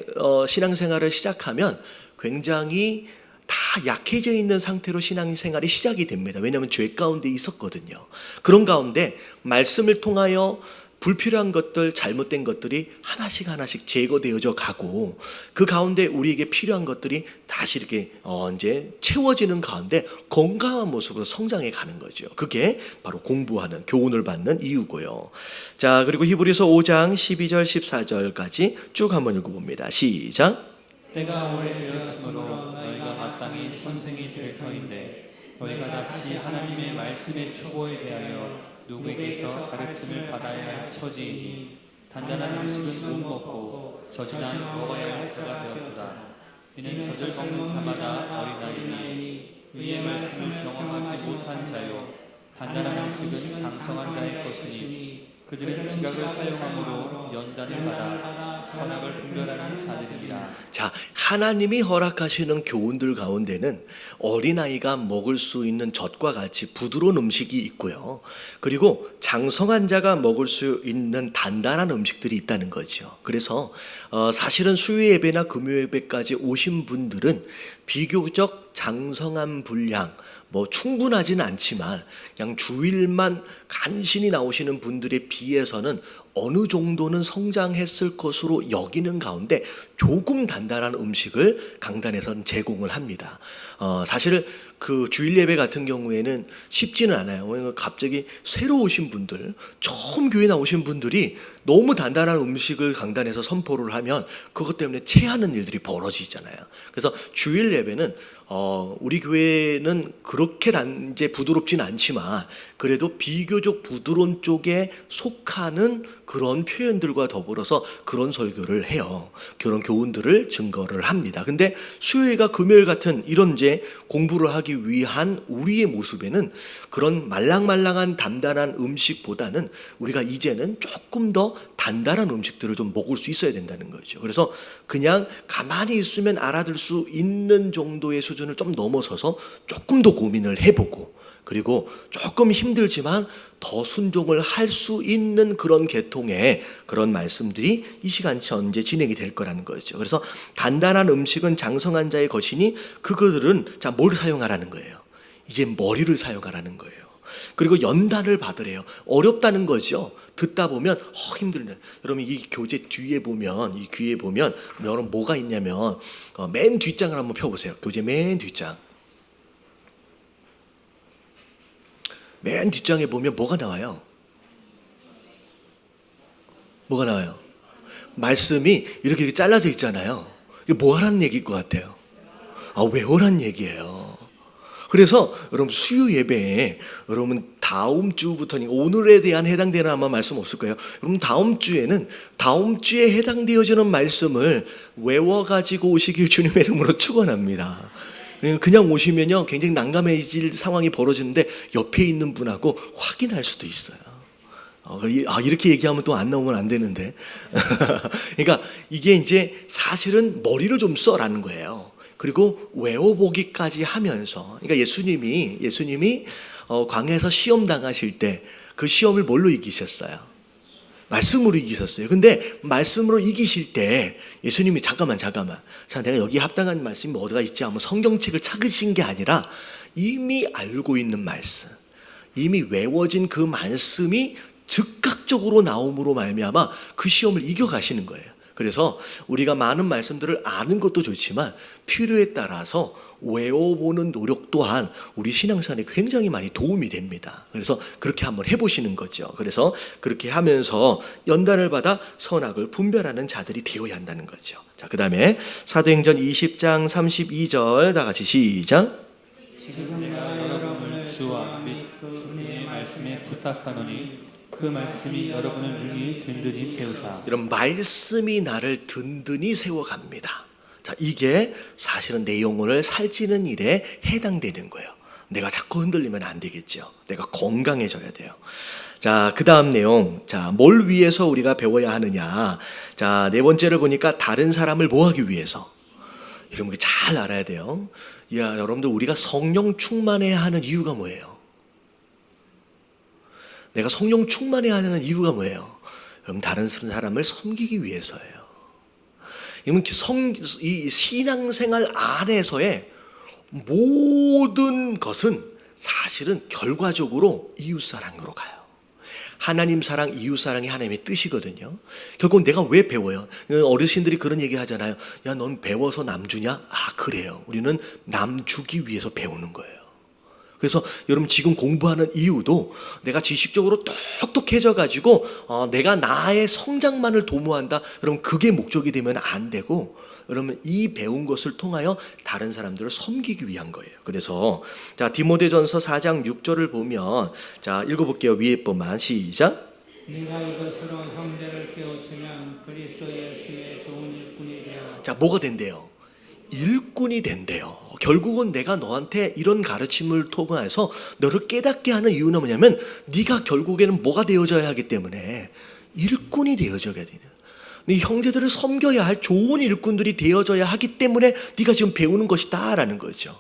신앙생활을 시작하면 굉장히 다 약해져 있는 상태로 신앙생활이 시작이 됩니다. 왜냐하면 죄 가운데 있었거든요. 그런 가운데 말씀을 통하여 불필요한 것들, 잘못된 것들이 하나씩 제거되어져 가고 그 가운데 우리에게 필요한 것들이 다시 이렇게 이제 채워지는 가운데 건강한 모습으로 성장해 가는 거죠. 그게 바로 공부하는, 교훈을 받는 이유고요. 자, 그리고 히브리서 5장 12절 14절까지 쭉 한번 읽어봅니다. 시작. 때가 오래되었으므로 너희가 마땅히 선생이 될 터인데 너희가 다시 하나님의 말씀의 초보에 대하여 누구에게서 가르침을 받아야 할 처지이니 단단한 음식은 못 먹고 젖이나 먹어야 할 자가 되었도다. 이는 젖을 먹는 자마다 어린아이니 의의 말씀을 경험하지 못한 자요 단단한 음식은 장성한 자의 것이니 그들은 지각을 사용함으로 연단을 받아 선악을 분별하는 자들이니라. 자, 하나님이 허락하시는 교훈들 가운데는 어린아이가 먹을 수 있는 젖과 같이 부드러운 음식이 있고요. 그리고 장성한 자가 먹을 수 있는 단단한 음식들이 있다는 거죠. 그래서 사실은 수요 예배나 금요 예배까지 오신 분들은 비교적 장성한 분량, 뭐 충분하지는 않지만 그냥 주일만 간신히 나오시는 분들에 비해서는 어느 정도는 성장했을 것으로 여기는 가운데 조금 단단한 음식을 강단에서는 제공을 합니다. 사실 그 주일 예배 같은 경우에는 쉽지는 않아요. 왜냐면 갑자기 새로 오신 분들, 처음 교회 나오신 분들이 너무 단단한 음식을 강단에서 선포를 하면 그것 때문에 체하는 일들이 벌어지잖아요. 그래서 주일 예배는 우리 교회는 그렇게 이제 부드럽진 않지만 그래도 비교적 부드러운 쪽에 속하는 그런 표현들과 더불어서 그런 설교를 해요. 그런 교훈들을 증거를 합니다. 근데 수요일과 금요일 같은 이런 이제 공부를 하기 위한 우리의 모습에는 그런 말랑말랑한 단단한 음식보다는 우리가 이제는 조금 더 단단한 음식들을 좀 먹을 수 있어야 된다는 거죠. 그래서 그냥 가만히 있으면 알아들 수 있는 정도의 수준을 좀 넘어서서 조금 더 고민을 해보고, 그리고 조금 힘들지만 더 순종을 할 수 있는 그런 계통의 그런 말씀들이 이 시간 전제 진행이 될 거라는 거죠. 그래서 단단한 음식은 장성한 자의 것이니 그들은 자, 뭘 사용하라는 거예요? 이제 머리를 사용하라는 거예요. 그리고 연단을 받으래요. 어렵다는 거죠. 듣다 보면 힘들네. 여러분 이 교재 뒤에 보면, 이 귀에 보면 여러분 뭐가 있냐면 맨 뒷장을 한번 펴보세요. 교재 맨 뒷장. 맨 뒷장에 보면 뭐가 나와요? 뭐가 나와요? 말씀이 이렇게 잘라져 있잖아요. 이게 뭐 하라는 얘기일 것 같아요? 외우라는 얘기예요. 그래서 여러분 수요 예배에 여러분 다음 주부터니까 오늘에 대한 해당되는 아마 말씀 없을 거예요. 여러분 다음 주에는 다음 주에 해당되어지는 말씀을 외워가지고 오시길 주님의 이름으로 축원합니다. 그냥 오시면요 굉장히 난감해질 상황이 벌어지는데 옆에 있는 분하고 확인할 수도 있어요. 이렇게 얘기하면 또 안 나오면 안 되는데. 그러니까 이게 이제 사실은 머리를 좀 써라는 거예요. 그리고 외워보기까지 하면서, 그러니까 예수님이 광야에서 시험 당하실 때 그 시험을 뭘로 이기셨어요? 말씀으로 이기셨어요. 근데 말씀으로 이기실 때 예수님이 잠깐만 자, 내가 여기 합당한 말씀이 어디가 있지 하면 성경책을 찾으신 게 아니라 이미 알고 있는 말씀, 이미 외워진 그 말씀이 즉각적으로 나옴으로 말미암아 그 시험을 이겨가시는 거예요. 그래서 우리가 많은 말씀들을 아는 것도 좋지만 필요에 따라서 외워보는 노력 또한 우리 신앙생활에 굉장히 많이 도움이 됩니다. 그래서 그렇게 한번 해보시는 거죠. 그래서 그렇게 하면서 연단을 받아 선악을 분별하는 자들이 되어야 한다는 거죠. 자, 그 다음에 사도행전 20장 32절 다 같이 시작. 지금 내가 여러분을 주와 및 그분의 말씀에 부탁하노니 그 말씀이 여러분을 능히 든든히 세우사. 이런 말씀이 나를 든든히 세워갑니다. 자, 이게 사실은 내 영혼을 살찌는 일에 해당되는 거예요. 내가 자꾸 흔들리면 안 되겠죠. 내가 건강해져야 돼요. 자, 그 다음 내용. 자, 뭘 위해서 우리가 배워야 하느냐. 자, 네 번째를 보니까 다른 사람을 뭐 하기 위해서. 이런 거 잘 알아야 돼요. 야, 여러분들 우리가 성령 충만해야 하는 이유가 뭐예요? 내가 성령 충만해야 하는 이유가 뭐예요? 여러분 다른 사람을 섬기기 위해서예요. 이 신앙생활 안에서의 모든 것은 사실은 결과적으로 이웃사랑으로 가요. 하나님 사랑, 이웃사랑이 하나님의 뜻이거든요. 결국 내가 왜 배워요? 어르신들이 그런 얘기 하잖아요. 야, 넌 배워서 남 주냐? 그래요. 우리는 남 주기 위해서 배우는 거예요. 그래서 여러분 지금 공부하는 이유도 내가 지식적으로 똑똑해져 가지고 내가 나의 성장만을 도모한다. 여러분 그게 목적이 되면 안 되고, 여러분 이 배운 것을 통하여 다른 사람들을 섬기기 위한 거예요. 그래서 자, 디모데전서 4장 6절을 보면, 자, 읽어볼게요. 위에 것만 시작. 네가 이것으로 형제를 깨우치면 그리스도 예수의 좋은 일꾼이 되어. 자, 뭐가 된대요? 일꾼이 된대요. 결국은 내가 너한테 이런 가르침을 통해서 너를 깨닫게 하는 이유는 뭐냐면 네가 결국에는 뭐가 되어져야 하기 때문에 일꾼이 되어져야 되는, 네 형제들을 섬겨야 할 좋은 일꾼들이 되어져야 하기 때문에 네가 지금 배우는 것이다 라는 거죠.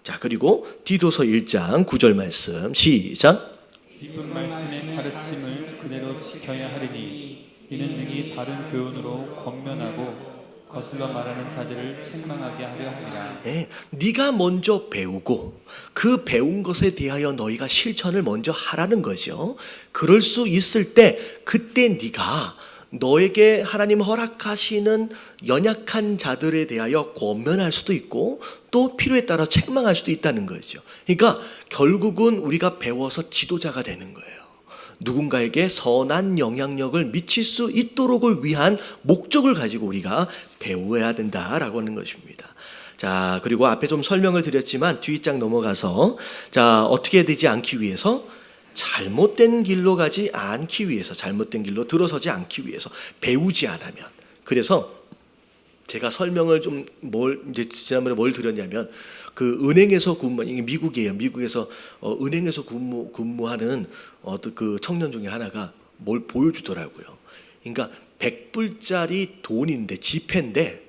자, 그리고 디도서 1장 9절 말씀 시작. 깊은 말씀의 가르침을 그대로 지켜야 하리니 이는 능히 바른 교훈으로 권면하고 거슬러 말하는 자들을 책망하게 하려 함이라. 네, 네가 먼저 배우고 그 배운 것에 대하여 너희가 실천을 먼저 하라는 거죠. 그럴 수 있을 때 그때 네가 너에게 하나님 허락하시는 연약한 자들에 대하여 권면할 수도 있고 또 필요에 따라 책망할 수도 있다는 거죠. 그러니까 결국은 우리가 배워서 지도자가 되는 거예요. 누군가에게 선한 영향력을 미칠 수 있도록을 위한 목적을 가지고 우리가 배워야 된다라고 하는 것입니다. 자, 그리고 앞에 좀 설명을 드렸지만 뒷장 넘어가서 자, 어떻게 되지 않기 위해서 잘못된 길로 가지 않기 위해서, 잘못된 길로 들어서지 않기 위해서 배우지 않으면. 그래서 제가 설명을 좀 이제 지난번에 뭘 드렸냐면 그 은행에서 이게 미국이에요. 미국에서 은행에서 근무하는 어떤 그 청년 중에 하나가 뭘 보여주더라고요. 그러니까 100불짜리 돈인데 지폐인데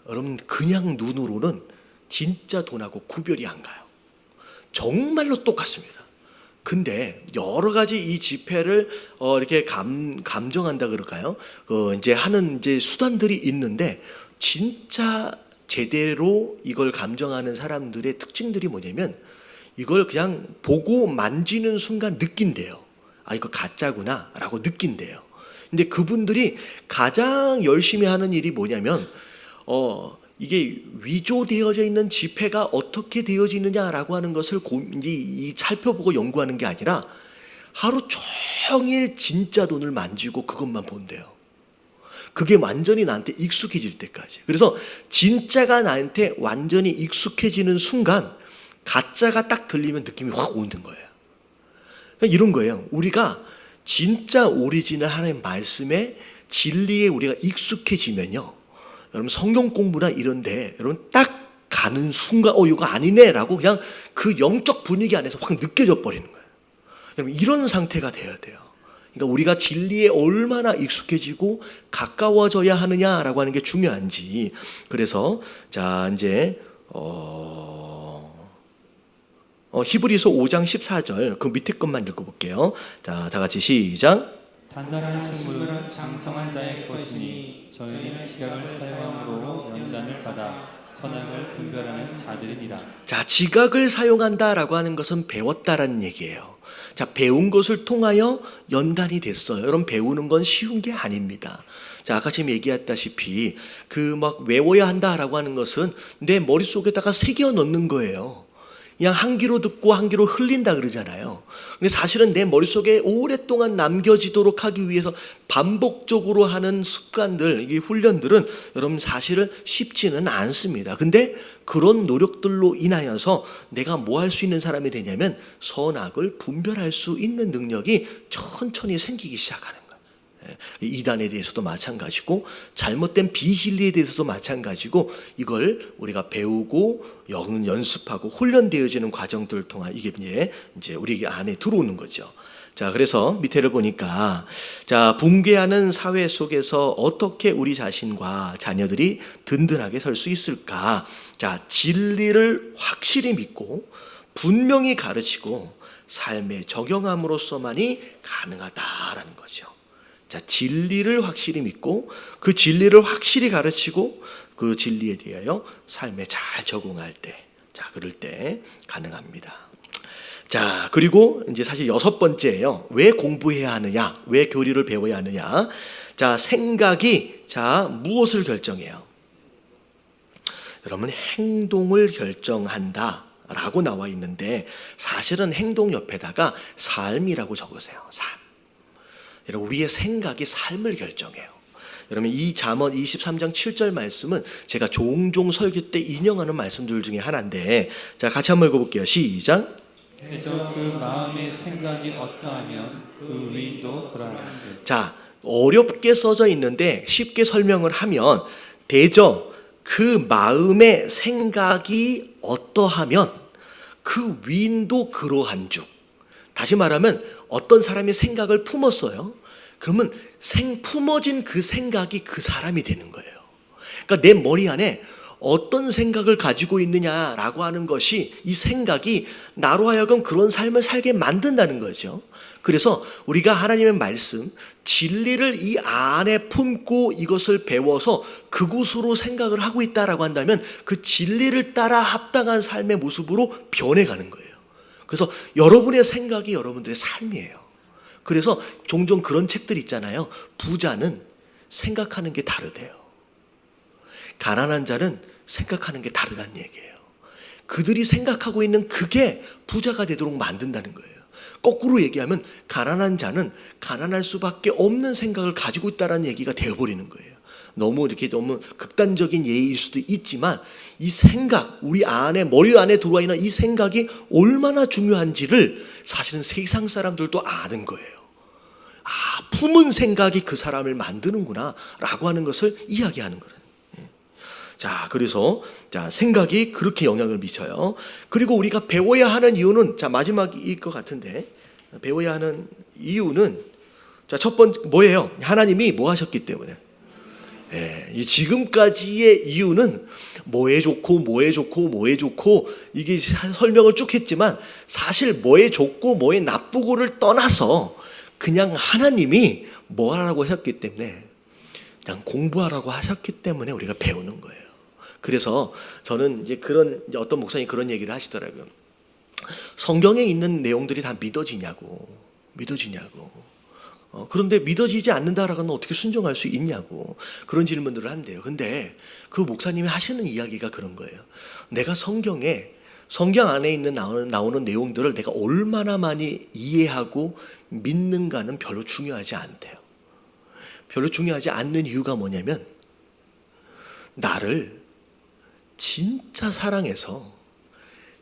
여러분 그냥 눈으로는 진짜 돈하고 구별이 안 가요. 정말로 똑같습니다. 근데 여러 가지 이 지폐를 이렇게 감정한다 그럴까요? 이제 하는 이제 수단들이 있는데 진짜 제대로 이걸 감정하는 사람들의 특징들이 뭐냐면 이걸 그냥 보고 만지는 순간 느낀대요. 아, 이거 가짜구나 라고 느낀대요. 근데 그분들이 가장 열심히 하는 일이 뭐냐면 이게 위조되어져 있는 지폐가 어떻게 되어지느냐라고 하는 것을 이제 살펴보고 연구하는 게 아니라 하루 종일 진짜 돈을 만지고 그것만 본대요. 그게 완전히 나한테 익숙해질 때까지. 그래서 진짜가 나한테 완전히 익숙해지는 순간 가짜가 딱 들리면 느낌이 확 오는 거예요. 그러니까 이런 거예요. 우리가 진짜 오리지널 하나님의 말씀에 진리에 우리가 익숙해지면요, 여러분 성경 공부나 이런데 여러분 딱 가는 순간 이거 아니네라고 그냥 그 영적 분위기 안에서 확 느껴져 버리는 거예요. 여러분 이런 상태가 돼야 돼요. 그러니까 우리가 진리에 얼마나 익숙해지고 가까워져야 하느냐라고 하는 게 중요한지. 그래서 자 이제 히브리서 5장 14절 그 밑에 것만 읽어볼게요. 자, 다 같이 시작. 단단한 식물은 장성한 자의 것이니 저희는 지각을 사용함으로 연단을 받아 선악을 분별하는 자들이니라. 자, 지각을 사용한다라고 하는 것은 배웠다라는 얘기예요. 자, 배운 것을 통하여 연단이 됐어요. 여러분 배우는 건 쉬운 게 아닙니다. 자, 아까 지금 얘기했다시피 그 막 외워야 한다라고 하는 것은 내 머릿속에다가 새겨 넣는 거예요. 그냥 한 귀로 듣고 한 귀로 흘린다 그러잖아요. 근데 사실은 내 머릿속에 오랫동안 남겨지도록 하기 위해서 반복적으로 하는 습관들, 이 훈련들은 여러분 사실은 쉽지는 않습니다. 근데 그런 노력들로 인하여서 내가 뭐 할 수 있는 사람이 되냐면 선악을 분별할 수 있는 능력이 천천히 생기기 시작하는 거예요. 이단에 대해서도 마찬가지고 잘못된 비진리에 대해서도 마찬가지고 이걸 우리가 배우고 연습하고 훈련되어지는 과정들을 통한 이게 이제 우리 안에 들어오는 거죠. 자, 그래서 밑에를 보니까 자, 붕괴하는 사회 속에서 어떻게 우리 자신과 자녀들이 든든하게 설 수 있을까? 자, 진리를 확실히 믿고 분명히 가르치고 삶에 적용함으로써만이 가능하다라는 거죠. 자, 진리를 확실히 믿고 그 진리를 확실히 가르치고 그 진리에 대하여 삶에 잘 적응할 때, 자, 그럴 때 가능합니다. 자, 그리고 이제 사실 6번째예요. 왜 공부해야 하느냐? 왜 교리를 배워야 하느냐? 자, 생각이 자, 무엇을 결정해요? 여러분 행동을 결정한다라고 나와 있는데 사실은 행동 옆에다가 삶이라고 적으세요. 삶. 여러분 우리의 생각이 삶을 결정해요. 여러분 이 잠언 23장 7절 말씀은 제가 종종 설교 때 인용하는 말씀들 중에 하나인데 자, 같이 한번 읽어볼게요. 시작. 대저 그 마음의 생각이 어떠하면 그 위도 그러하지. 자, 어렵게 써져 있는데 쉽게 설명을 하면 대저 그 마음의 생각이 어떠하면 그 위인도 그러한즉. 다시 말하면 어떤 사람이 생각을 품었어요. 그러면 품어진 그 생각이 그 사람이 되는 거예요. 그러니까 내 머리 안에 어떤 생각을 가지고 있느냐라고 하는 것이 이 생각이 나로 하여금 그런 삶을 살게 만든다는 거죠. 그래서 우리가 하나님의 말씀, 진리를 이 안에 품고 이것을 배워서 그곳으로 생각을 하고 있다라고 한다면 그 진리를 따라 합당한 삶의 모습으로 변해가는 거예요. 그래서 여러분의 생각이 여러분들의 삶이에요. 그래서 종종 그런 책들 있잖아요. 부자는 생각하는 게 다르대요. 가난한 자는 생각하는 게 다르다는 얘기예요. 그들이 생각하고 있는 그게 부자가 되도록 만든다는 거예요. 거꾸로 얘기하면 가난한 자는 가난할 수밖에 없는 생각을 가지고 있다는 얘기가 되어버리는 거예요. 너무 극단적인 예일 수도 있지만 이 생각, 우리 안에 머리 안에 들어와 있는 이 생각이 얼마나 중요한지를 사실은 세상 사람들도 아는 거예요. 품은 생각이 그 사람을 만드는구나 라고 하는 것을 이야기하는 거예요. 자, 그래서 생각이 그렇게 영향을 미쳐요. 그리고 우리가 배워야 하는 이유는 마지막일 것 같은데, 배워야 하는 이유는 첫 번째 뭐예요? 하나님이 뭐 하셨기 때문에. 지금까지의 이유는 뭐에 좋고 이게 설명을 쭉 했지만 사실 뭐에 좋고 뭐에 나쁘고를 떠나서 그냥 하나님이 뭐 하라고 하셨기 때문에, 그냥 공부하라고 하셨기 때문에 우리가 배우는 거예요. 그래서 저는 이제 어떤 목사님이 그런 얘기를 하시더라고요. 성경에 있는 내용들이 다 믿어지냐고. 그런데 믿어지지 않는다라고 하면 어떻게 순종할 수 있냐고. 그런 질문들을 한대요. 근데 그 목사님이 하시는 이야기가 그런 거예요. 내가 성경 안에 있는 나오는 내용들을 내가 얼마나 많이 이해하고 믿는가는 별로 중요하지 않대요. 별로 중요하지 않는 이유가 뭐냐면, 나를 진짜 사랑해서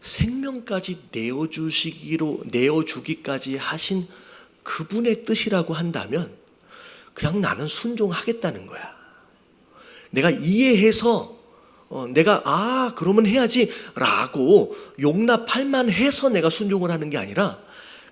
생명까지 내어주기까지 하신 그분의 뜻이라고 한다면 그냥 나는 순종하겠다는 거야. 내가 이해해서 내가 그러면 해야지 라고 용납할 만해서 내가 순종을 하는 게 아니라,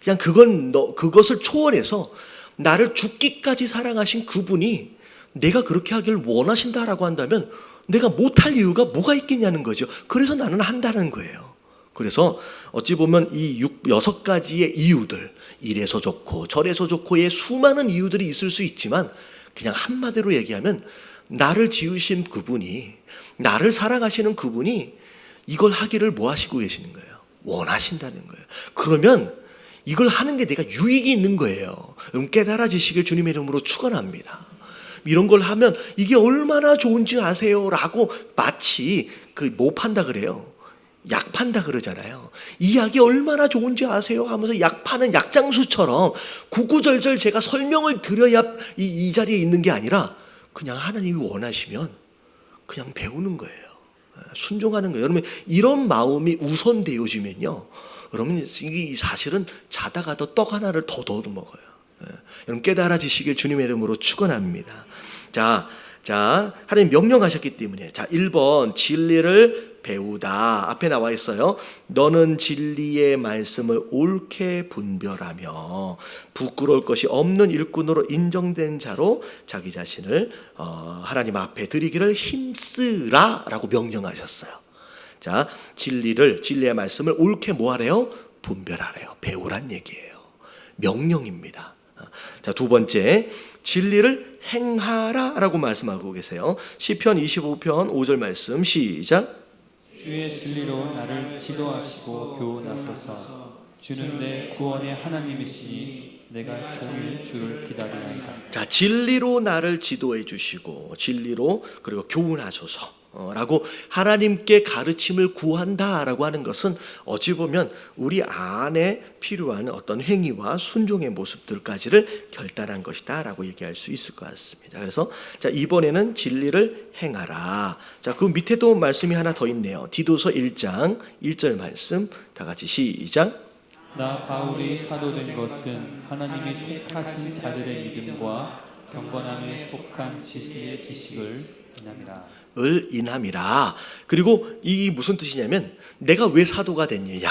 그냥 그것을 초월해서 나를 죽기까지 사랑하신 그분이 내가 그렇게 하길 원하신다라고 한다면 내가 못할 이유가 뭐가 있겠냐는 거죠. 그래서 나는 한다는 거예요. 그래서 어찌 보면 이 6가지의 이유들, 이래서 좋고 저래서 좋고의 수많은 이유들이 있을 수 있지만, 그냥 한마디로 얘기하면 나를 지으신 그분이, 나를 사랑하시는 그분이 이걸 하기를 뭐 하시고 계시는 거예요? 원하신다는 거예요. 그러면 이걸 하는 게 내가 유익이 있는 거예요. 깨달아지시길 주님의 이름으로 축원합니다. 이런 걸 하면 이게 얼마나 좋은지 아세요? 라고 마치 뭐 판다 그래요? 약 판다 그러잖아요. 이 약이 얼마나 좋은지 아세요? 하면서 약 파는 약장수처럼 구구절절 제가 설명을 드려야 이 자리에 있는 게 아니라, 그냥 하나님이 원하시면 그냥 배우는 거예요. 순종하는 거예요. 여러분, 이런 마음이 우선되어지면요, 여러분, 이 사실은 자다가도 떡 하나를 더 먹어요. 여러분, 깨달아지시길 주님의 이름으로 축원합니다. 자, 하나님 명령하셨기 때문에, 1번 진리를 배우다. 앞에 나와 있어요. 너는 진리의 말씀을 옳게 분별하며 부끄러울 것이 없는 일꾼으로 인정된 자로 자기 자신을 하나님 앞에 드리기를 힘쓰라 라고 명령하셨어요. 자, 진리의 말씀을 옳게 뭐하래요? 분별하래요. 배우란 얘기예요. 명령입니다. 자, 2번째, 진리를 행하라 라고 말씀하고 계세요. 시편 25편 5절 말씀 시작. 주의 진리로 나를 지도하시고 교훈하소서. 주는 내 구원의 하나님이시니 내가 종일 주를 기다리나이다. 자, 진리로 나를 지도해 주시고 진리로 그리고 교훈하소서 라고 하나님께 가르침을 구한다라고 하는 것은 어찌 보면 우리 안에 필요한 어떤 행위와 순종의 모습들까지를 결단한 것이다 라고 얘기할 수 있을 것 같습니다. 그래서 자, 이번에는 진리를 행하라. 자, 그 밑에도 말씀이 하나 더 있네요. 디도서 1장 1절 말씀 다 같이 시작. 나 바울이 사도된 것은 하나님이 택하신 자들의 믿음과 경건함에 속한 지식의 지식을 인함이라. 그리고 이 무슨 뜻이냐면, 내가 왜 사도가 됐느냐?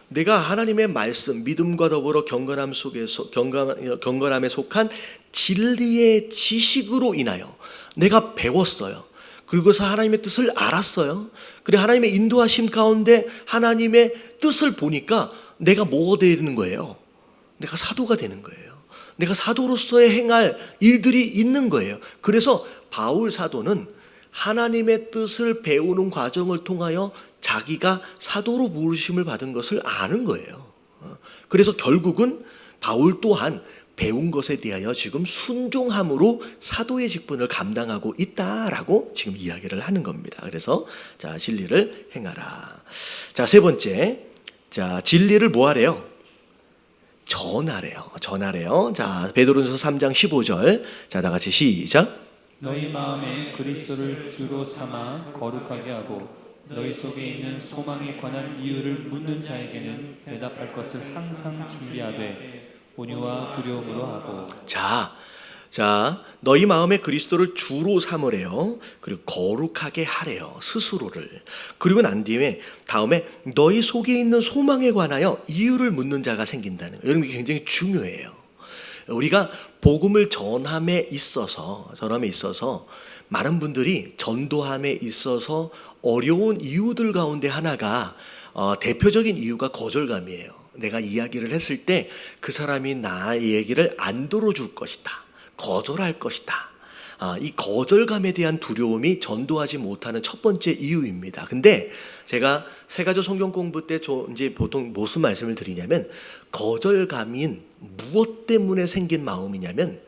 내가 하나님의 말씀, 믿음과 더불어 경건함 속에서 경건함에 속한 진리의 지식으로 인하여 내가 배웠어요. 그리고서 하나님의 뜻을 알았어요. 그리고 하나님의 인도하심 가운데 하나님의 뜻을 보니까 내가 뭐가 되는 거예요? 내가 사도가 되는 거예요. 내가 사도로서의 행할 일들이 있는 거예요. 그래서 바울 사도는 하나님의 뜻을 배우는 과정을 통하여 자기가 사도로 부르심을 받은 것을 아는 거예요. 그래서 결국은 바울 또한 배운 것에 대하여 지금 순종함으로 사도의 직분을 감당하고 있다라고 지금 이야기를 하는 겁니다. 그래서 자, 진리를 행하라. 자, 세 번째. 자, 진리를 뭐 하래요? 전하래요. 자, 베드로전서 3장 15절. 자, 다 같이 시작. 너희 마음에 그리스도를 주로 삼아 거룩하게 하고 너희 속에 있는 소망에 관한 이유를 묻는 자에게는 대답할 것을 항상 준비하되 온유와 두려움으로 하고. 자, 너희 마음에 그리스도를 주로 삼으래요. 그리고 거룩하게 하래요. 스스로를. 그리고 난 뒤에 다음에 너희 속에 있는 소망에 관하여 이유를 묻는 자가 생긴다는 거예요. 여러분, 이게 굉장히 중요해요. 우리가 복음을 전함에 있어서 많은 분들이 전도함에 있어서 어려운 이유들 가운데 하나가 대표적인 이유가 거절감이에요. 내가 이야기를 했을 때 그 사람이 나의 얘기를 안 들어줄 것이다. 거절할 것이다. 이 거절감에 대한 두려움이 전도하지 못하는 첫 번째 이유입니다. 근데 제가 세가조 성경 공부 때 이제 보통 무슨 말씀을 드리냐면 거절감인 무엇 때문에 생긴 마음이냐면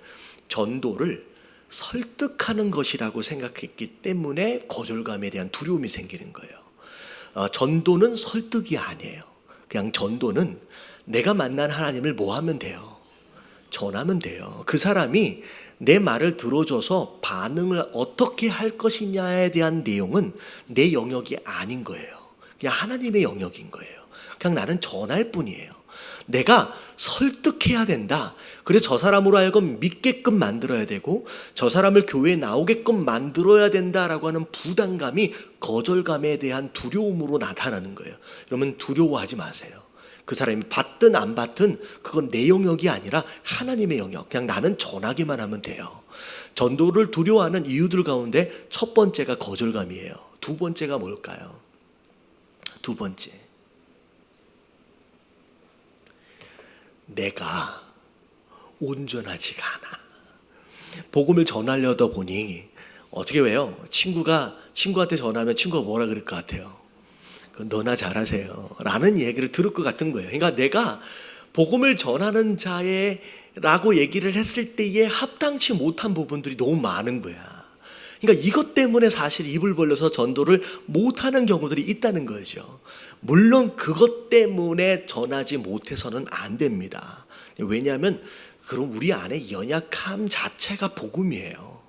전도를 설득하는 것이라고 생각했기 때문에 거절감에 대한 두려움이 생기는 거예요. 전도는 설득이 아니에요. 그냥 전도는 내가 만난 하나님을 뭐 하면 돼요? 전하면 돼요. 그 사람이 내 말을 들어줘서 반응을 어떻게 할 것이냐에 대한 내용은 내 영역이 아닌 거예요. 그냥 하나님의 영역인 거예요. 그냥 나는 전할 뿐이에요. 내가 설득해야 된다. 그래서 저 사람으로 하여금 믿게끔 만들어야 되고 저 사람을 교회에 나오게끔 만들어야 된다라고 하는 부담감이 거절감에 대한 두려움으로 나타나는 거예요. 여러분, 두려워하지 마세요. 그 사람이 받든 안 받든 그건 내 영역이 아니라 하나님의 영역. 그냥 나는 전하기만 하면 돼요. 전도를 두려워하는 이유들 가운데 첫 번째가 거절감이에요. 두 번째가 뭘까요? 두 번째, 내가 온전하지가 않아. 복음을 전하려다 보니 어떻게 해요? 친구한테 전하면 친구가 뭐라 그럴 것 같아요? 너나 잘하세요 라는 얘기를 들을 것 같은 거예요. 그러니까 내가 복음을 전하는 자라고 얘기를 했을 때에 합당치 못한 부분들이 너무 많은 거야. 그러니까 이것 때문에 사실 입을 벌려서 전도를 못하는 경우들이 있다는 거죠. 물론 그것 때문에 전하지 못해서는 안 됩니다. 왜냐하면 그럼 우리 안에 연약함 자체가 복음이에요.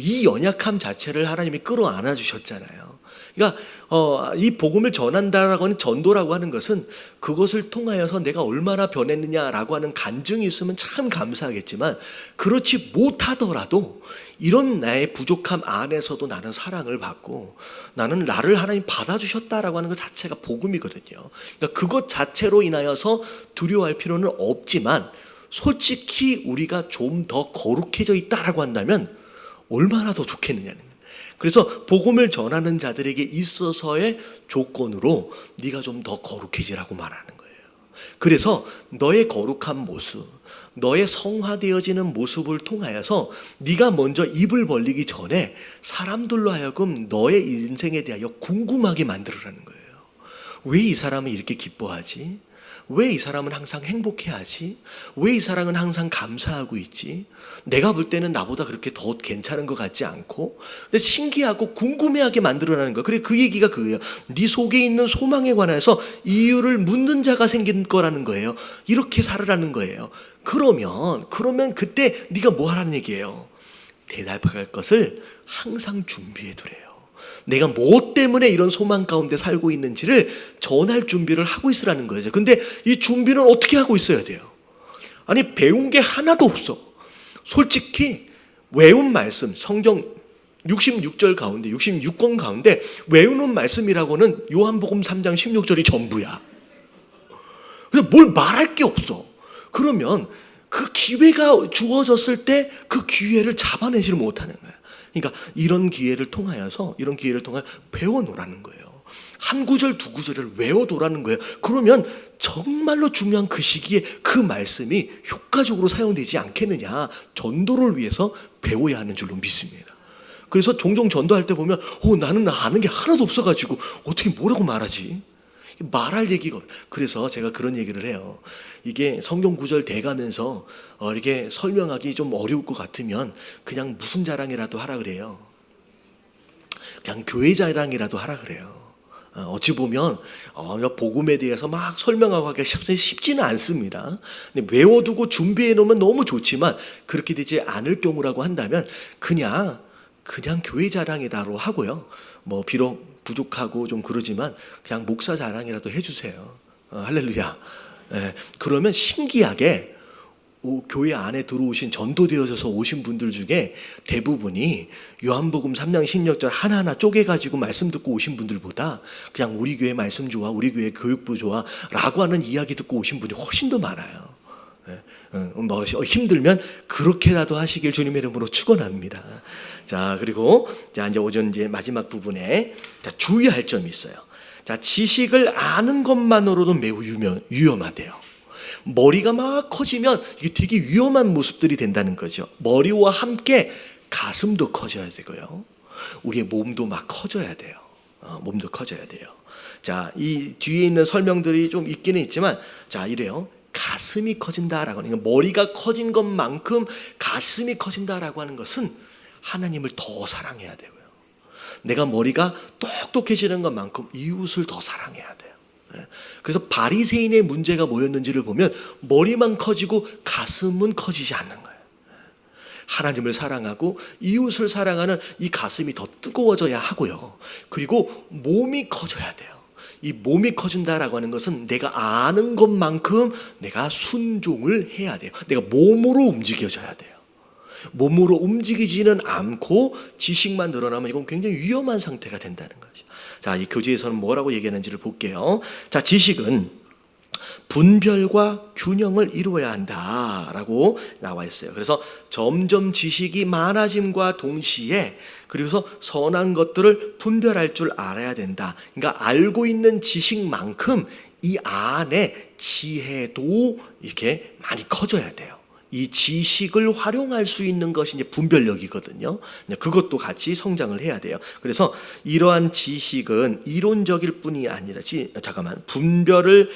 이 연약함 자체를 하나님이 끌어안아 주셨잖아요. 그러니까 이 복음을 전한다라고 하는 전도라고 하는 것은 그것을 통하여서 내가 얼마나 변했느냐라고 하는 간증이 있으면 참 감사하겠지만 그렇지 못하더라도 이런 나의 부족함 안에서도 나는 사랑을 받고 나는 나를 하나님 받아주셨다라고 하는 것 자체가 복음이거든요. 그러니까 그것 자체로 인하여서 두려워할 필요는 없지만 솔직히 우리가 좀 더 거룩해져 있다라고 한다면 얼마나 더 좋겠느냐는 거예요. 그래서 복음을 전하는 자들에게 있어서의 조건으로 네가 좀 더 거룩해지라고 말하는 거예요. 그래서 너의 거룩한 모습, 너의 성화되어지는 모습을 통하여서 네가 먼저 입을 벌리기 전에 사람들로 하여금 너의 인생에 대하여 궁금하게 만들으라는 거예요. 왜 이 사람은 이렇게 기뻐하지? 왜 이 사람은 항상 행복해하지? 왜 이 사람은 항상 감사하고 있지? 내가 볼 때는 나보다 그렇게 더 괜찮은 것 같지 않고, 근데 신기하고 궁금해하게 만들어라는 거예요. 그래, 그 얘기가 그거예요. 네 속에 있는 소망에 관해서 이유를 묻는 자가 생긴 거라는 거예요. 이렇게 살으라는 거예요. 그러면 그때 네가 뭐 하라는 얘기예요? 대답할 것을 항상 준비해 두래요. 내가 뭐 때문에 이런 소망 가운데 살고 있는지를 전할 준비를 하고 있으라는 거죠. 근데 이 준비는 어떻게 하고 있어야 돼요? 아니, 배운 게 하나도 없어. 솔직히 외운 말씀, 성경 66절 가운데 66권 가운데 외우는 말씀이라고는 요한복음 3장 16절이 전부야. 근데 뭘 말할 게 없어. 그러면 그 기회가 주어졌을 때 그 기회를 잡아내지를 못하는 거야. 그러니까 이런 기회를 통하여 배워놓으라는 거예요. 한 구절 두 구절을 외워놓으라는 거예요. 그러면 정말로 중요한 그 시기에 그 말씀이 효과적으로 사용되지 않겠느냐. 전도를 위해서 배워야 하는 줄로 믿습니다. 그래서 종종 전도할 때 보면 나는 아는 게 하나도 없어가지고 어떻게 뭐라고 말하지? 말할 얘기가 없어요. 그래서 제가 그런 얘기를 해요. 이게 성경 구절 대가면서 이렇게 설명하기 좀 어려울 것 같으면 그냥 무슨 자랑이라도 하라 그래요. 그냥 교회 자랑이라도 하라 그래요. 어찌 보면 복음에 대해서 막 설명하고 하기가 쉽지는 않습니다. 근데 외워두고 준비해 놓으면 너무 좋지만 그렇게 되지 않을 경우라고 한다면 그냥 교회 자랑이다로 하고요. 뭐 비록 부족하고 좀 그러지만 그냥 목사 자랑이라도 해주세요. 할렐루야. 그러면 신기하게 교회 안에 들어오신 전도되어져서 오신 분들 중에 대부분이 요한복음 3장 16절 하나하나 쪼개가지고 말씀 듣고 오신 분들보다 그냥 우리 교회 말씀 좋아, 우리 교회 교육부 좋아 라고 하는 이야기 듣고 오신 분이 훨씬 더 많아요. 뭐 힘들면 그렇게라도 하시길 주님의 이름으로 축원합니다. 자, 그리고 이제 오전 마지막 부분에 주의할 점이 있어요. 자, 지식을 아는 것만으로도 매우 위험하대요. 머리가 막 커지면 이게 되게 위험한 모습들이 된다는 거죠. 머리와 함께 가슴도 커져야 되고요. 우리의 몸도 막 커져야 돼요. 몸도 커져야 돼요. 자, 이 뒤에 있는 설명들이 좀 있기는 있지만, 자, 이래요. 가슴이 커진다라고 하는, 머리가 커진 것만큼 가슴이 커진다라고 하는 것은 하나님을 더 사랑해야 되고요. 내가 머리가 똑똑해지는 것만큼 이웃을 더 사랑해야 돼요. 그래서 바리새인의 문제가 뭐였는지를 보면 머리만 커지고 가슴은 커지지 않는 거예요. 하나님을 사랑하고 이웃을 사랑하는 이 가슴이 더 뜨거워져야 하고요. 그리고 몸이 커져야 돼요. 이 몸이 커진다라고 하는 것은 내가 아는 것만큼 내가 순종을 해야 돼요. 내가 몸으로 움직여져야 돼요. 몸으로 움직이지는 않고 지식만 늘어나면 이건 굉장히 위험한 상태가 된다는 거죠. 자, 이 교재에서는 뭐라고 얘기하는지를 볼게요. 자, 지식은 분별과 균형을 이루어야 한다라고 나와 있어요. 그래서 점점 지식이 많아짐과 동시에 그래서 선한 것들을 분별할 줄 알아야 된다. 그러니까 알고 있는 지식만큼 이 안에 지혜도 이렇게 많이 커져야 돼요. 이 지식을 활용할 수 있는 것이 이제 분별력이거든요. 그것도 같이 성장을 해야 돼요. 그래서 이러한 지식은 이론적일 뿐이 아니라 분별을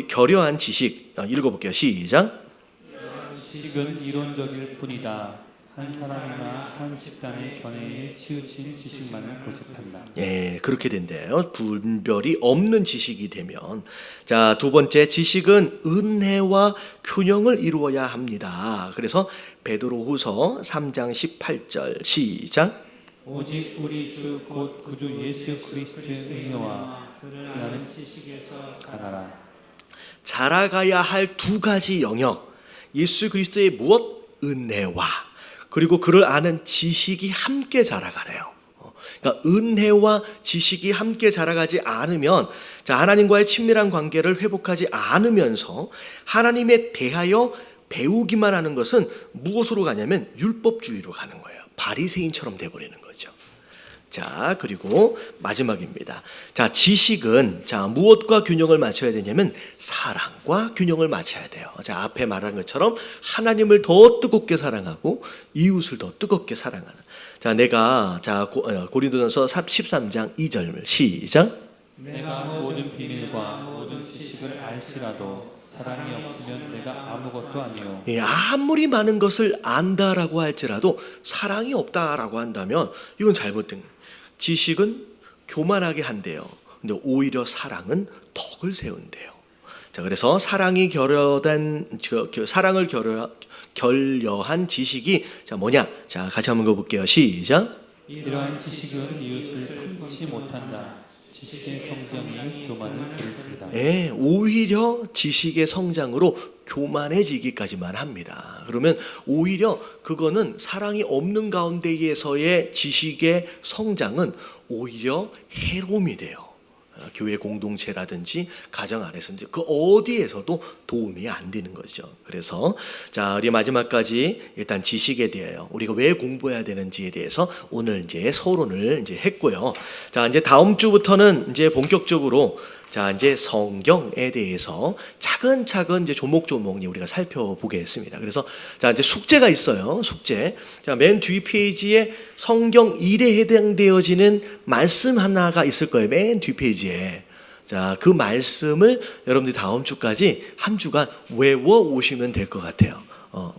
결여한 지식 읽어볼게요. 시작. 지식은 이론적일 뿐이다. 한 사람이나 한 집단의 견해에 치우친 지식만을 고집한다. 예, 그렇게 된대요. 분별이 없는 지식이 되면. 자, 두 번째, 지식은 은혜와 균형을 이루어야 합니다. 그래서 베드로후서 3장 18절 시작. 오직 우리 주 곧 구주 예수 그리스도의 은혜와 나는 지식에서 자라라. 자라가야 할 두 가지 영역. 예수 그리스도의 무엇? 은혜와 그리고 그를 아는 지식이 함께 자라가래요. 그러니까 은혜와 지식이 함께 자라가지 않으면, 자, 하나님과의 친밀한 관계를 회복하지 않으면서 하나님에 대하여 배우기만 하는 것은 무엇으로 가냐면 율법주의로 가는 거예요. 바리새인처럼 돼버리는 거죠. 자, 그리고 마지막입니다. 자, 지식은 무엇과 균형을 맞춰야 되냐면 사랑과 균형을 맞춰야 돼요. 자, 앞에 말한 것처럼 하나님을 더 뜨겁게 사랑하고 이웃을 더 뜨겁게 사랑하는. 자, 내가 고린도전서 13장 2절 시작. 내가 모든 비밀과 모든 지식을 알지라도 사랑이 없으면 내가 아무것도 아니요. 예, 아무리 많은 것을 안다라고 할지라도 사랑이 없다라고 한다면 이건 잘못된 거예요. 지식은 교만하게 한대요. 근데 오히려 사랑은 덕을 세운대요. 자, 그래서 사랑을 결여한 지식이 뭐냐? 자, 같이 한번 읽어볼게요. 시작. 이러한 지식은 이웃을 품지 못한다. 지식의 성장이 교만을 부르다. 예, 오히려 지식의 성장으로 교만해지기까지만 합니다. 그러면 오히려 그거는 사랑이 없는 가운데에서의 지식의 성장은 오히려 해로움이 돼요. 교회 공동체라든지 가정 안에서 이제 그 어디에서도 도움이 안 되는 거죠. 그래서 자, 우리 마지막까지 일단 지식에 대하여 우리가 왜 공부해야 되는지에 대해서 오늘 이제 서론을 이제 했고요. 자, 이제 다음 주부터는 이제 본격적으로 자, 이제 성경에 대해서 차근차근 이제 조목조목 우리가 살펴보겠습니다. 그래서 자, 이제 숙제가 있어요. 숙제. 자, 맨 뒤 페이지에 성경 1에 해당되어지는 말씀 하나가 있을 거예요. 맨 뒤 페이지에. 자, 그 말씀을 여러분들이 다음 주까지 한 주간 외워 오시면 될 것 같아요.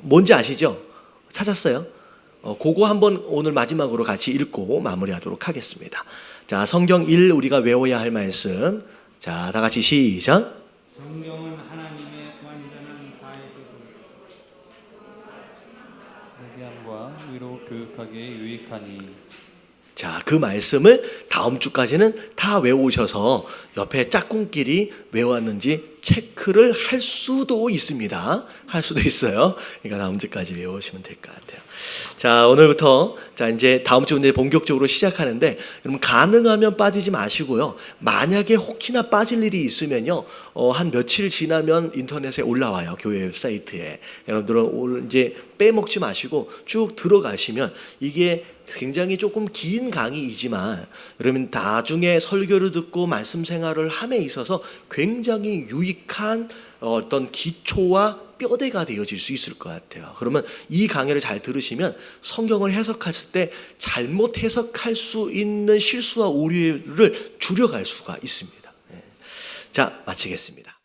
뭔지 아시죠? 찾았어요? 그거 한번 오늘 마지막으로 같이 읽고 마무리하도록 하겠습니다. 자, 성경 1 우리가 외워야 할 말씀. 자, 다 같이 시작. 성경은 하나님의 완전한 가이드북. 회개함과 의로 교육하기에 유익하니. 자, 그 말씀을 다음 주까지는 다 외우셔서 옆에 짝꿍끼리 외웠는지 체크를 할 수도 있습니다. 할 수도 있어요. 그러니까 다음 주까지 외우시면 될 것 같아요. 자, 오늘부터 자, 이제 다음 주 이제 본격적으로 시작하는데 여러분 가능하면 빠지지 마시고요. 만약에 혹시나 빠질 일이 있으면요. 한 며칠 지나면 인터넷에 올라와요. 교회 웹사이트에. 여러분들은 이제 빼먹지 마시고 쭉 들어가시면 이게 굉장히 조금 긴 강의이지만 여러분 나중에 설교를 듣고 말씀 생활을 함에 있어서 굉장히 유익한 어떤 기초와 뼈대가 되어질 수 있을 것 같아요. 그러면 이 강의를 잘 들으시면 성경을 해석했을 때 잘못 해석할 수 있는 실수와 오류를 줄여갈 수가 있습니다. 자, 마치겠습니다.